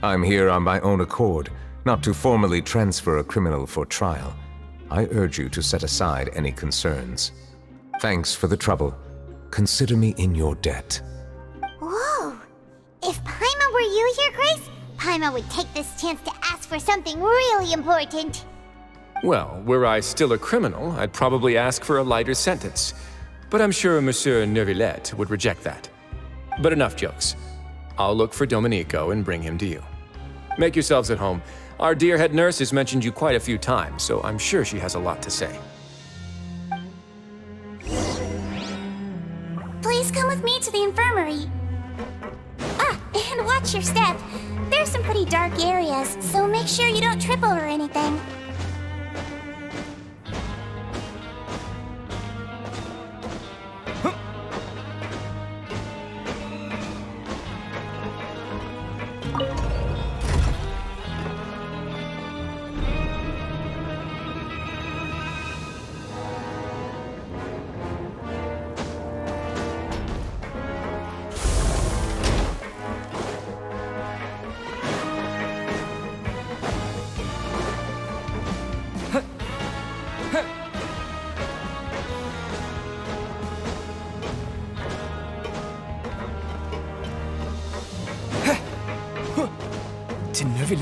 I'm here on my own accord, not to formally transfer a criminal for trial. I urge you to set aside any concerns. Thanks for the trouble. Consider me in your debt. Whoa! If Paimon were you here, Grace, Paimon would take this chance to ask for something really important. Well, were I still a criminal, I'd probably ask for a lighter sentence. But I'm sure Monsieur Neuvillette would reject that. But enough jokes. I'll look for Domenico and bring him to you. Make yourselves at home. Our dear head nurse has mentioned you quite a few times, so I'm sure she has a lot to say. Please come with me to the infirmary. Ah, and watch your step. There's some pretty dark areas, so make sure you don't trip over anything.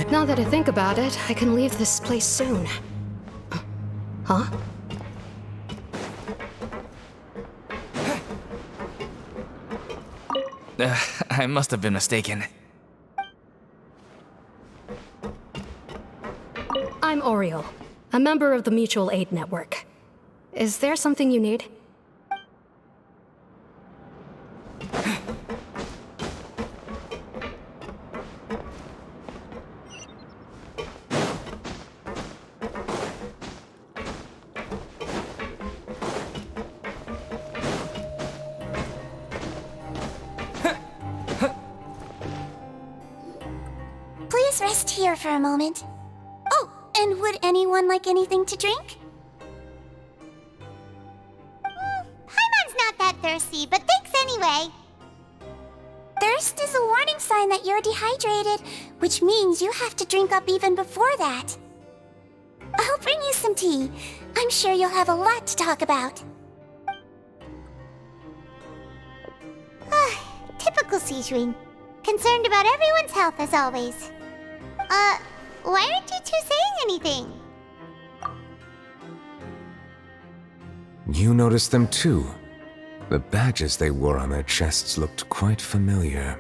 Now that I think about it, I can leave this place soon. Huh? I must have been mistaken. I'm Oriole, a member of the Mutual Aid Network. Is there something you need? Please rest here for a moment. Oh, and would anyone like anything to drink? Paimon's not that thirsty, but thanks anyway. Thirst is a warning sign that you're dehydrated, which means you have to drink up even before that. I'll bring you some tea. I'm sure you'll have a lot to talk about. Typical Sigewinne. Concerned about everyone's health as always. Why aren't you two saying anything? You noticed them too. The badges they wore on their chests looked quite familiar.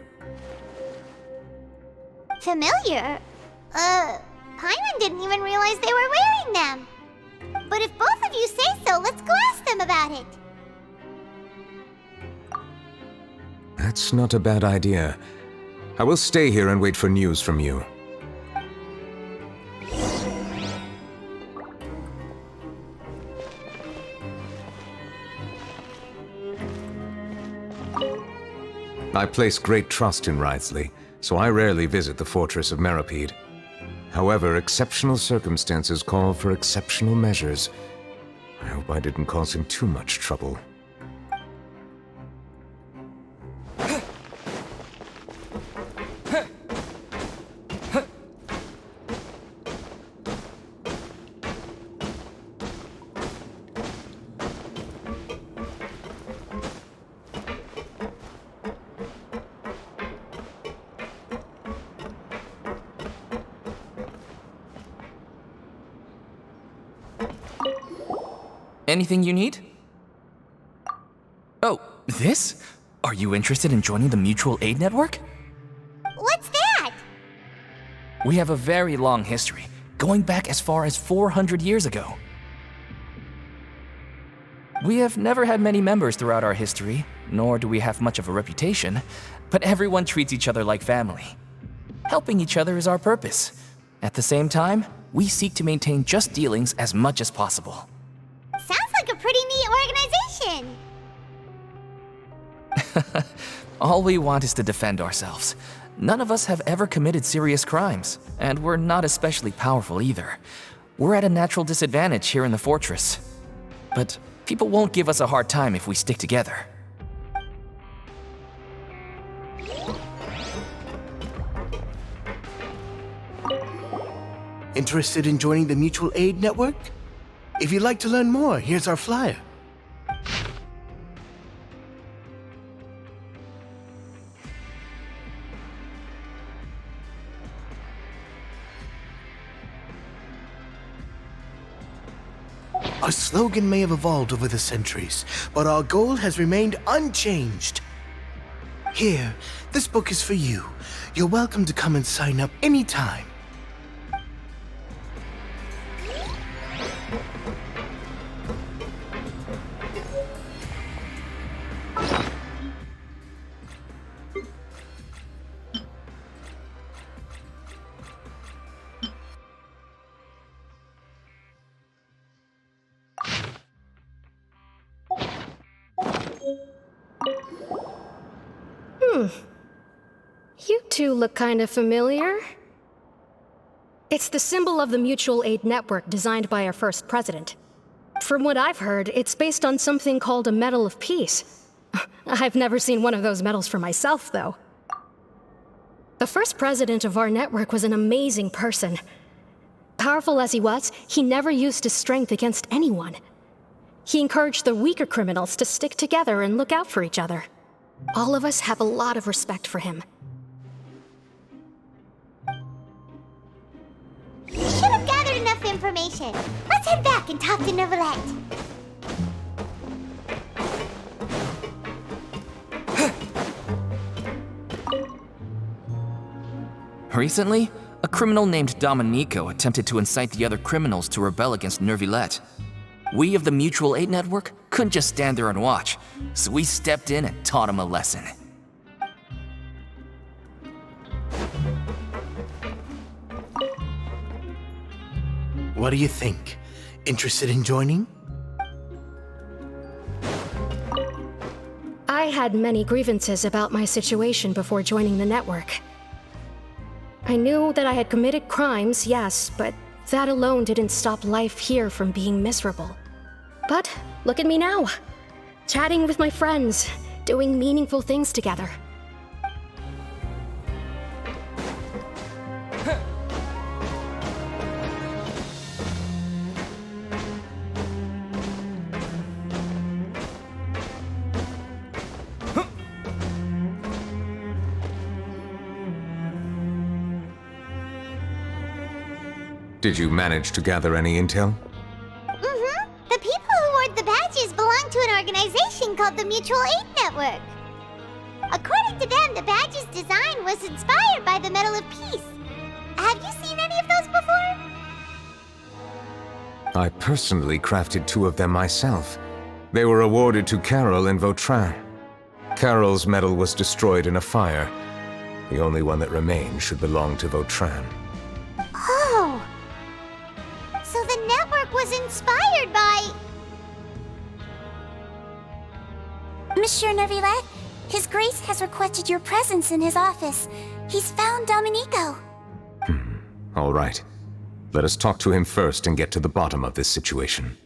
Familiar? Paimon didn't even realize they were wearing them. But if both of you say so, let's go ask them about it. That's not a bad idea. I will stay here and wait for news from you. I place great trust in Writhsley, so I rarely visit the fortress of Meropide. However, exceptional circumstances call for exceptional measures. I hope I didn't cause him too much trouble. Anything you need? Oh, this? Are you interested in joining the Mutual Aid Network? What's that? We have a very long history, going back as far as 400 years ago. We have never had many members throughout our history, nor do we have much of a reputation, but everyone treats each other like family. Helping each other is our purpose. At the same time, we seek to maintain just dealings as much as possible. Sounds like a pretty neat organization. All we want is to defend ourselves. None of us have ever committed serious crimes, and we're not especially powerful either. We're at a natural disadvantage here in the fortress. But people won't give us a hard time if we stick together. Interested in joining the Mutual Aid Network? If you'd like to learn more, here's our flyer. Our slogan may have evolved over the centuries, but our goal has remained unchanged. Here, this book is for you. You're welcome to come and sign up anytime. You two look kind of familiar. It's the symbol of the Mutual Aid Network designed by our first president. From what I've heard, it's based on something called a Medal of Peace. I've never seen one of those medals for myself, though. The first president of our network was an amazing person. Powerful as he was, he never used his strength against anyone. He encouraged the weaker criminals to stick together and look out for each other. All of us have a lot of respect for him. We should have gathered enough information. Let's head back and talk to Neuvillette. Recently, a criminal named Domenico attempted to incite the other criminals to rebel against Neuvillette. We of the Mutual Aid Network couldn't just stand there and watch, so we stepped in and taught him a lesson. What do you think? Interested in joining? I had many grievances about my situation before joining the network. I knew that I had committed crimes, yes, but that alone didn't stop life here from being miserable. But look at me now, chatting with my friends, doing meaningful things together. Did you manage to gather any intel? The people who wore the badges belong to an organization called the Mutual Aid Network. According to them, the badge's design was inspired by the Medal of Peace. Have you seen any of those before? I personally crafted 2 of them myself. They were awarded to Carol and Vautrin. Carol's medal was destroyed in a fire. The only one that remained should belong to Vautrin. Oh! So the network was inspired by... Monsieur Neuvillette, His Grace has requested your presence in his office. He's found Domenico. All right. Let us talk to him first and get to the bottom of this situation.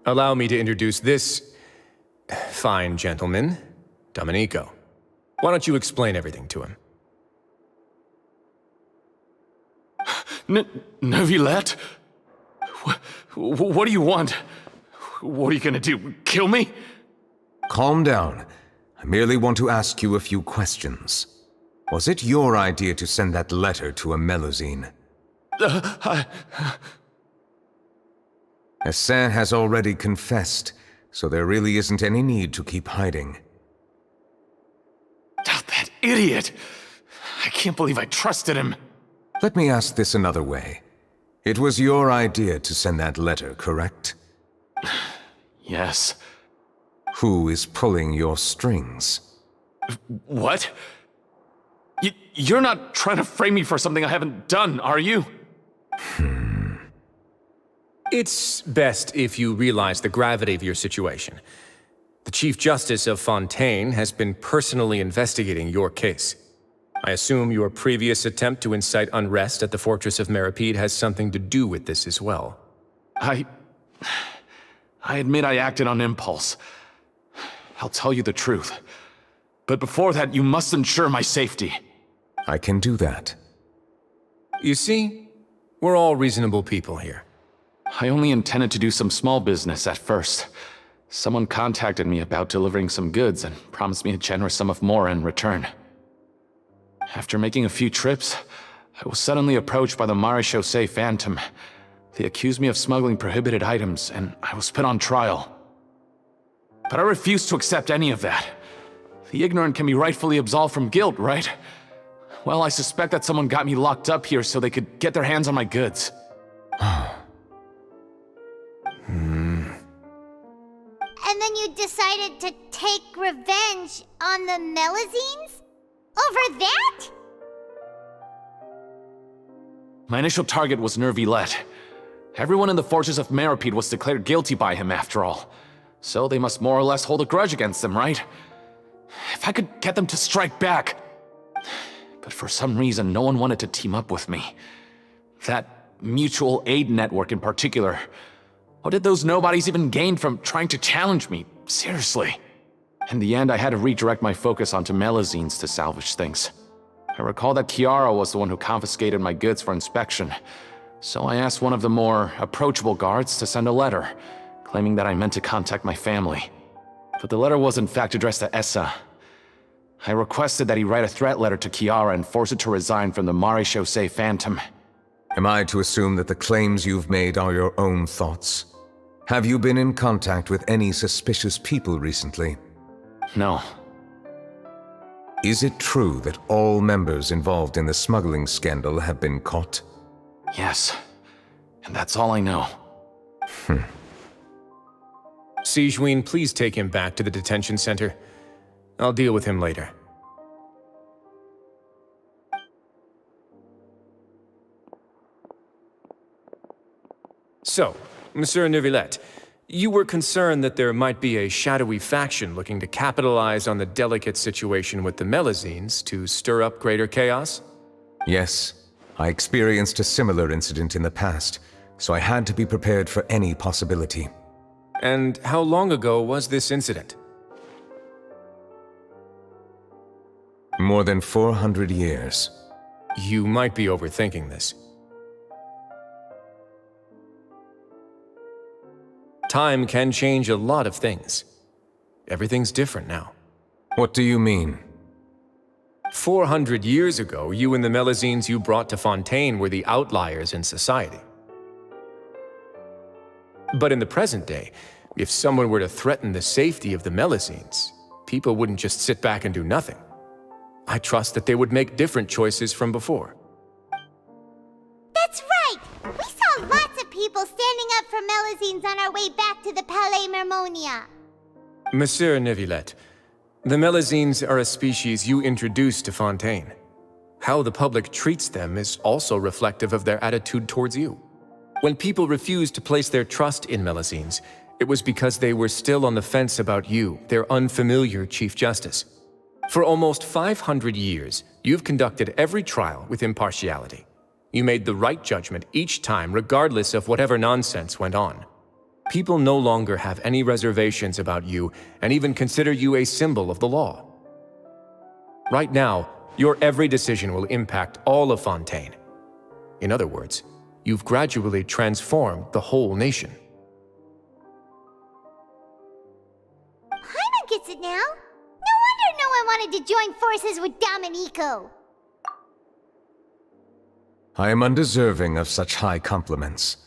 Allow me to introduce this fine gentleman, Domenico. Why don't you explain everything to him? Neuvillette? What do you want? What are you gonna do? Kill me? Calm down. I merely want to ask you a few questions. Was it your idea to send that letter to a Melusine? Hassan has already confessed, so there really isn't any need to keep hiding. That idiot! I can't believe I trusted him. Let me ask this another way. It was your idea to send that letter, correct? Yes. Who is pulling your strings? What? You're not trying to frame me for something I haven't done, are you? It's best if you realize the gravity of your situation. The Chief Justice of Fontaine has been personally investigating your case. I assume your previous attempt to incite unrest at the Fortress of Meropide has something to do with this as well. I admit I acted on impulse. I'll tell you the truth. But before that, you must ensure my safety. I can do that. You see, we're all reasonable people here. I only intended to do some small business at first. Someone contacted me about delivering some goods and promised me a generous sum of more in return. After making a few trips, I was suddenly approached by the Maréchaussée Phantom. They accused me of smuggling prohibited items, and I was put on trial. But I refused to accept any of that. The ignorant can be rightfully absolved from guilt, right? Well, I suspect that someone got me locked up here so they could get their hands on my goods. And then you decided to take revenge on the Melusines? Over that? My initial target was Neuvillette. Everyone in the Fortress of Meropide was declared guilty by him after all. So they must more or less hold a grudge against him, right? If I could get them to strike back. But for some reason, no one wanted to team up with me. That mutual aid network in particular. What did those nobodies even gain from trying to challenge me? Seriously. In the end, I had to redirect my focus onto Melusines to salvage things. I recall that Chiara was the one who confiscated my goods for inspection, so I asked one of the more approachable guards to send a letter, claiming that I meant to contact my family. But the letter was in fact addressed to Essa. I requested that he write a threat letter to Chiara and force her to resign from the Maréchaussée Phantom. Am I to assume that the claims you've made are your own thoughts? Have you been in contact with any suspicious people recently? No. Is it true that all members involved in the smuggling scandal have been caught? Yes. And that's all I know. Sigewinne, please take him back to the detention center. I'll deal with him later. So, Monsieur Neuvillette, you were concerned that there might be a shadowy faction looking to capitalize on the delicate situation with the Melusines to stir up greater chaos? Yes. I experienced a similar incident in the past, so I had to be prepared for any possibility. And how long ago was this incident? More than 400 years. You might be overthinking this. Time can change a lot of things. Everything's different now. What do you mean? 400 years ago, you and the Melusines you brought to Fontaine were the outliers in society. But in the present day, if someone were to threaten the safety of the Melusines, people wouldn't just sit back and do nothing. I trust that they would make different choices from before. That's right! We saw lots of people standing up for Melusines on our way back to the Palais Mermonia. Monsieur Neuvillette, the Melusines are a species you introduced to Fontaine. How the public treats them is also reflective of their attitude towards you. When people refused to place their trust in Melusines, it was because they were still on the fence about you, their unfamiliar Chief Justice. For almost 500 years, you've conducted every trial with impartiality. You made the right judgment each time, regardless of whatever nonsense went on. People no longer have any reservations about you and even consider you a symbol of the law. Right now, your every decision will impact all of Fontaine. In other words, you've gradually transformed the whole nation. Paimon gets it now. No wonder no one wanted to join forces with Domenico. I am undeserving of such high compliments.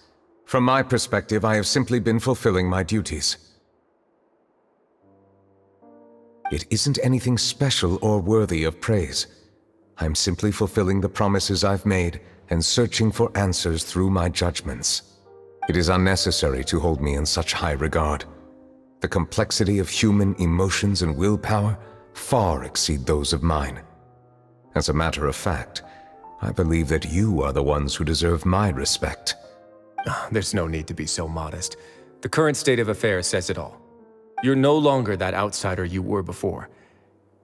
From my perspective, I have simply been fulfilling my duties. It isn't anything special or worthy of praise. I'm simply fulfilling the promises I've made and searching for answers through my judgments. It is unnecessary to hold me in such high regard. The complexity of human emotions and willpower far exceed those of mine. As a matter of fact, I believe that you are the ones who deserve my respect. There's no need to be so modest. The current state of affairs says it all. You're no longer that outsider you were before.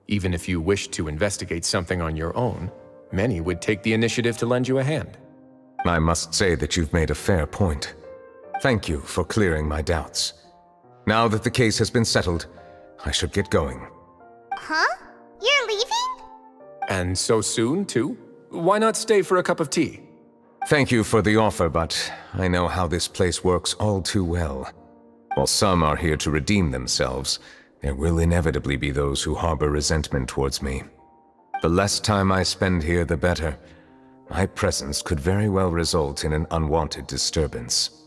Even if you wished to investigate something on your own, many would take the initiative to lend you a hand. I must say that you've made a fair point. Thank you for clearing my doubts. Now that the case has been settled, I should get going. Huh? You're leaving? And so soon, too? Why not stay for a cup of tea? Thank you for the offer, but I know how this place works all too well. While some are here to redeem themselves, there will inevitably be those who harbor resentment towards me. The less time I spend here, the better. My presence could very well result in an unwanted disturbance.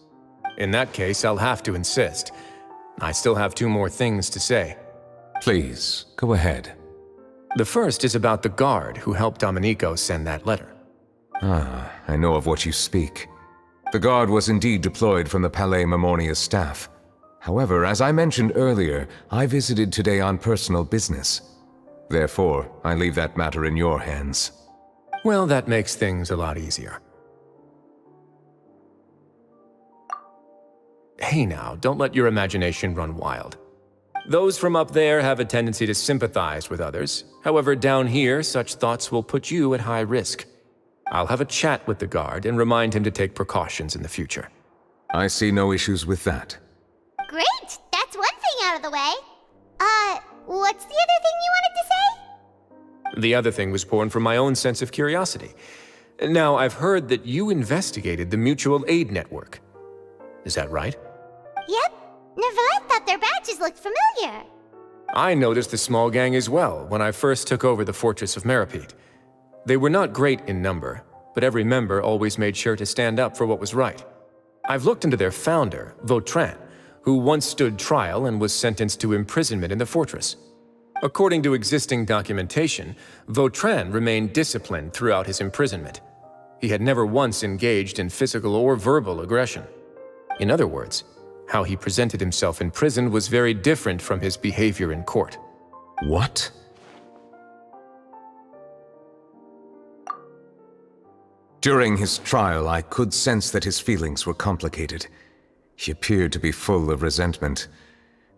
In that case, I'll have to insist. I still have 2 more things to say. Please, go ahead. The first is about the guard who helped Domenico send that letter. Ah, I know of what you speak. The guard was indeed deployed from the Palais Mermonia's staff. However, as I mentioned earlier, I visited today on personal business. Therefore, I leave that matter in your hands. Well, that makes things a lot easier. Hey now, don't let your imagination run wild. Those from up there have a tendency to sympathize with others. However, down here, such thoughts will put you at high risk. I'll have a chat with the guard and remind him to take precautions in the future. I see no issues with that. Great! That's one thing out of the way. What's the other thing you wanted to say? The other thing was born from my own sense of curiosity. Now, I've heard that you investigated the mutual aid network. Is that right? Yep. Neuvillette thought their badges looked familiar. I noticed the small gang as well when I first took over the fortress of Maripede. They were not great in number, but every member always made sure to stand up for what was right. I've looked into their founder, Vautrin, who once stood trial and was sentenced to imprisonment in the fortress. According to existing documentation, Vautrin remained disciplined throughout his imprisonment. He had never once engaged in physical or verbal aggression. In other words, how he presented himself in prison was very different from his behavior in court. What? During his trial, I could sense that his feelings were complicated. He appeared to be full of resentment,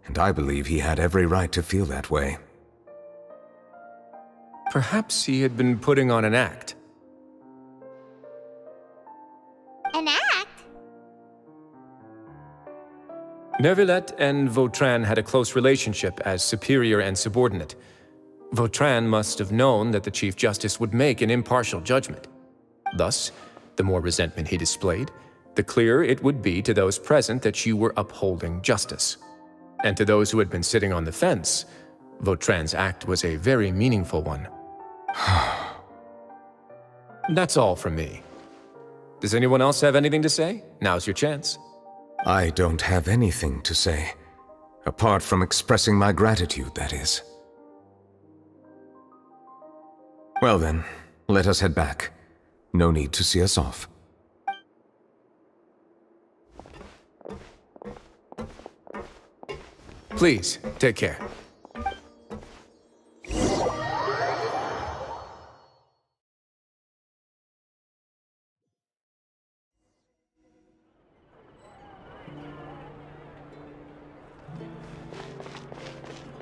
and I believe he had every right to feel that way. Perhaps he had been putting on an act. An act? Neuvillette and Vautrin had a close relationship as superior and subordinate. Vautrin must have known that the Chief Justice would make an impartial judgment. Thus, the more resentment he displayed, the clearer it would be to those present that you were upholding justice. And to those who had been sitting on the fence, Vautrin's act was a very meaningful one. That's all from me. Does anyone else have anything to say? Now's your chance. I don't have anything to say. Apart from expressing my gratitude, that is. Well then, let us head back. No need to see us off. Please, take care.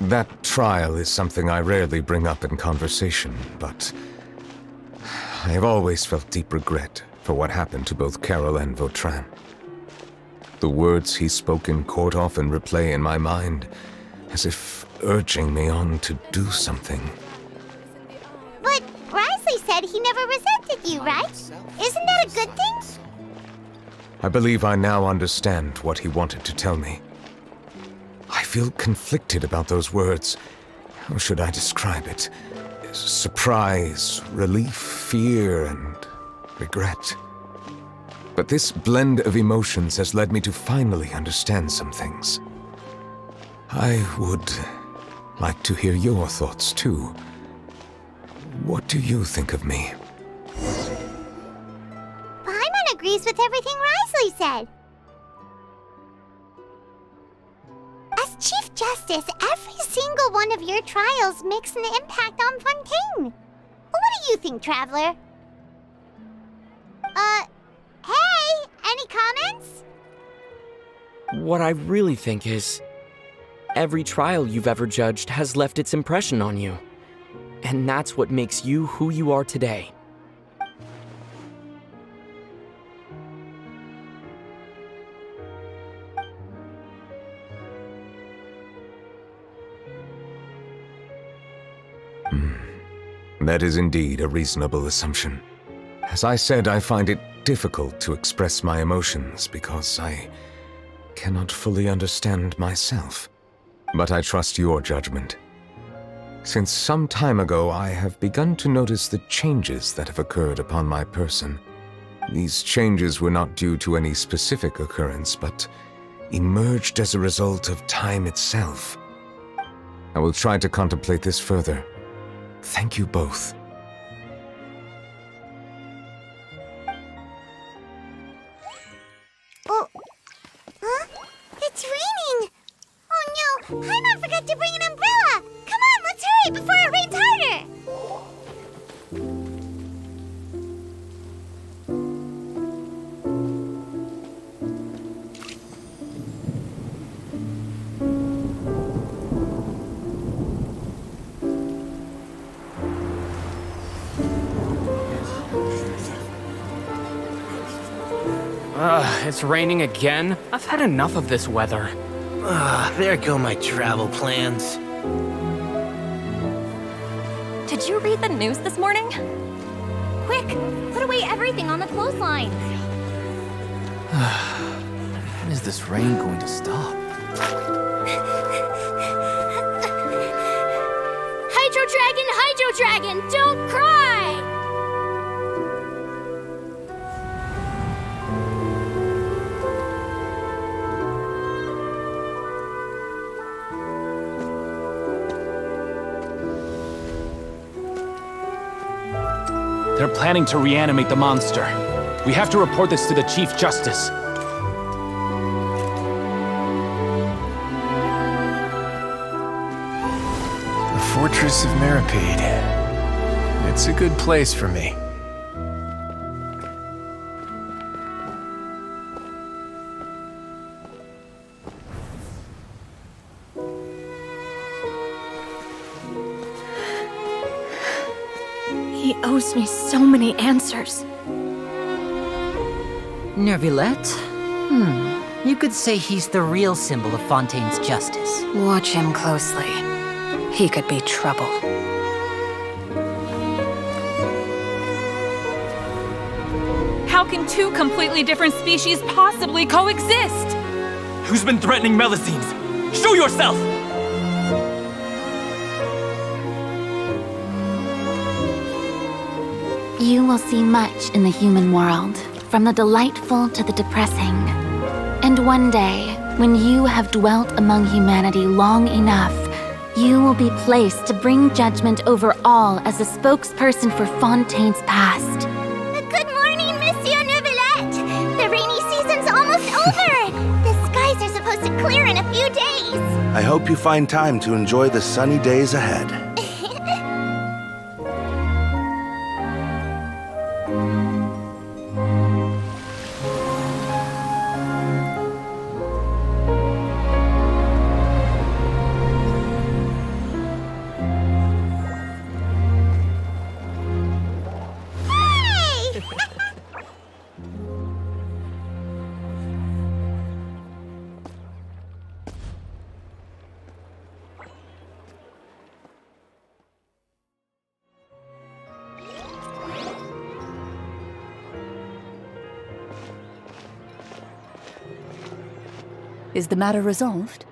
That trial is something I rarely bring up in conversation, but I have always felt deep regret for what happened to both Carol and Vautrin. The words he spoke in court often replay in my mind, as if urging me on to do something. But Wriothesley said he never resented you, right? Isn't that a good thing? I believe I now understand what he wanted to tell me. I feel conflicted about those words. How should I describe it? Surprise, relief, fear, and regret. But this blend of emotions has led me to finally understand some things. I would like to hear your thoughts, too. What do you think of me? Paimon agrees with everything Wriothesley said. As Chief Justice, every single one of your trials makes an impact on Fontaine. What do you think, Traveler? Hey, any comments? What I really think is, every trial you've ever judged has left its impression on you. And that's what makes you who you are today. That is indeed a reasonable assumption. As I said, I find it difficult to express my emotions because I cannot fully understand myself. But I trust your judgment. Since some time ago, I have begun to notice the changes that have occurred upon my person. These changes were not due to any specific occurrence, but emerged as a result of time itself. I will try to contemplate this further. Thank you both. Oh, huh? It's raining! Oh no, Paimon forgot to bring an umbrella! Come on, let's hurry before it rains harder! It's raining again? I've had enough of this weather. There go my travel plans. Did you read the news this morning? Quick, put away everything on the clothesline. When is this rain going to stop? Hydro Dragon, don't cry! They're planning to reanimate the monster. We have to report this to the Chief Justice. The Fortress of Maripede. It's a good place for me. He owes me so many answers. Neuvillette? You could say he's the real symbol of Fontaine's justice. Watch him closely. He could be trouble. How can two completely different species possibly coexist? Who's been threatening Melusines? Show yourself! You will see much in the human world, from the delightful to the depressing. And one day, when you have dwelt among humanity long enough, you will be placed to bring judgment over all as a spokesperson for Fontaine's past. Good morning, Monsieur Neuvillette! The rainy season's almost over! The skies are supposed to clear in a few days! I hope you find time to enjoy the sunny days ahead. Is the matter resolved?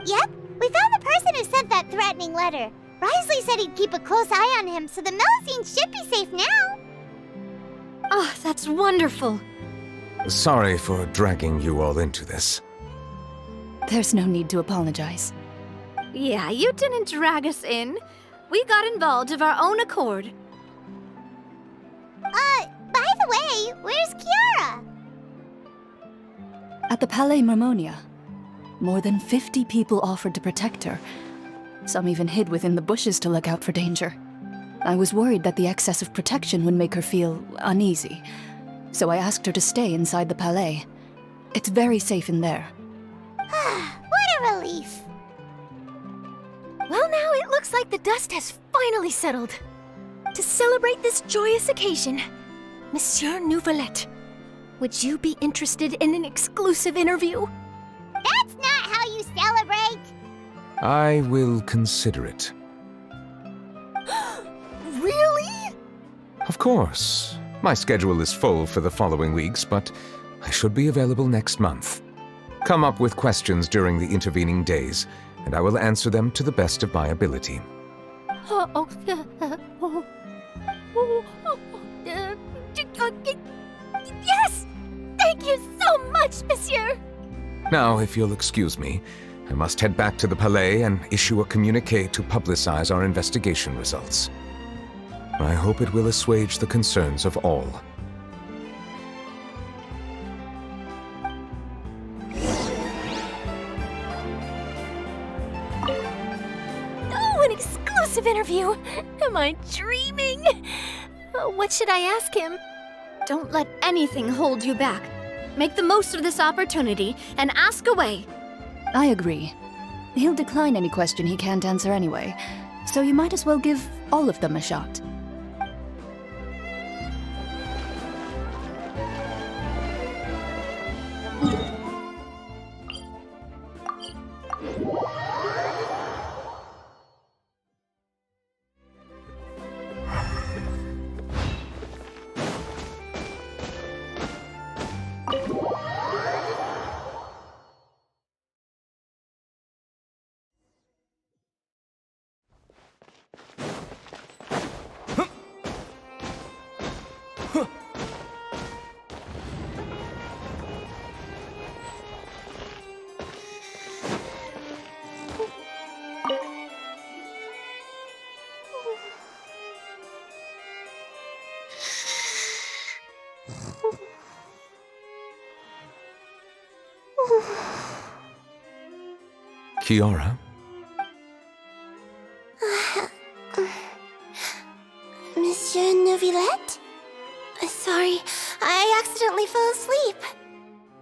Yep, we found the person who sent that threatening letter. Wryzly said he'd keep a close eye on him, so the Melusines should be safe now. Oh, that's wonderful. Sorry for dragging you all into this. There's no need to apologize. Yeah, you didn't drag us in. We got involved of our own accord. By the way, where's Kiara? At the Palais Mermonia, more than 50 people offered to protect her. Some even hid within the bushes to look out for danger. I was worried that the excess of protection would make her feel uneasy, so I asked her to stay inside the Palais. It's very safe in there. What a relief. Well, now it looks like the dust has finally settled. To celebrate this joyous occasion, Monsieur Neuvillette, would you be interested in an exclusive interview? That's not how you celebrate! I will consider it. Really? Of course. My schedule is full for the following weeks, but I should be available next month. Come up with questions during the intervening days, and I will answer them to the best of my ability. Yes! Thank you so much, Monsieur! Now, if you'll excuse me, I must head back to the Palais and issue a communiqué to publicize our investigation results. I hope it will assuage the concerns of all. Oh, an exclusive interview! Am I dreaming? What should I ask him? Don't let anything hold you back. Make the most of this opportunity and ask away. I agree. He'll decline any question he can't answer anyway, so you might as well give all of them a shot. Kiara? Monsieur Neuvillette? Sorry, I accidentally fell asleep.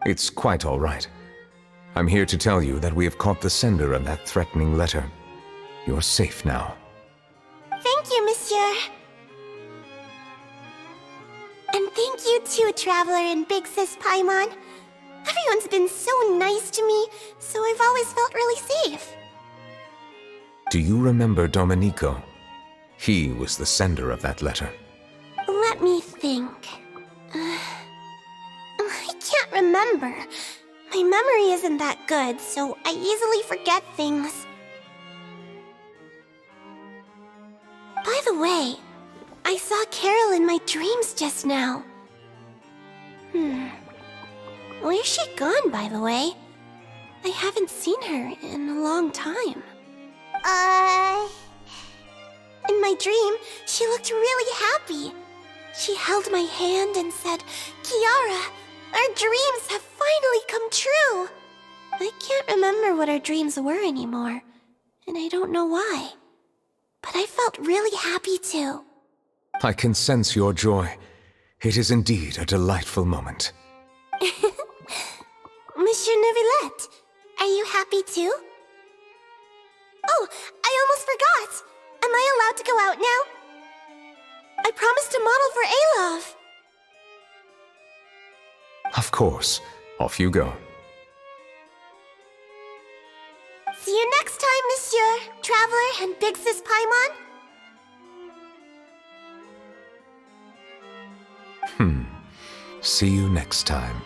It's quite all right. I'm here to tell you that we have caught the sender of that threatening letter. You're safe now. Thank you, Monsieur. And thank you too, Traveler and Big Sis Paimon. Everyone's been so nice to me, so I've always felt really safe. Do you remember Domenico? He was the sender of that letter. Let me think. I can't remember. My memory isn't that good, so I easily forget things. By the way, I saw Carol in my dreams just now. Where's she gone, by the way? I haven't seen her in a long time. In my dream, she looked really happy. She held my hand and said, "Kiara, our dreams have finally come true." I can't remember what our dreams were anymore, and I don't know why. But I felt really happy too. I can sense your joy. It is indeed a delightful moment. Monsieur Neuvillette, are you happy too? Oh, I almost forgot! Am I allowed to go out now? I promised a model for Alov. Of course. Off you go. See you next time, Monsieur, Traveler, and Big Sis Paimon. See you next time.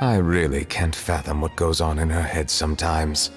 I really can't fathom what goes on in her head sometimes.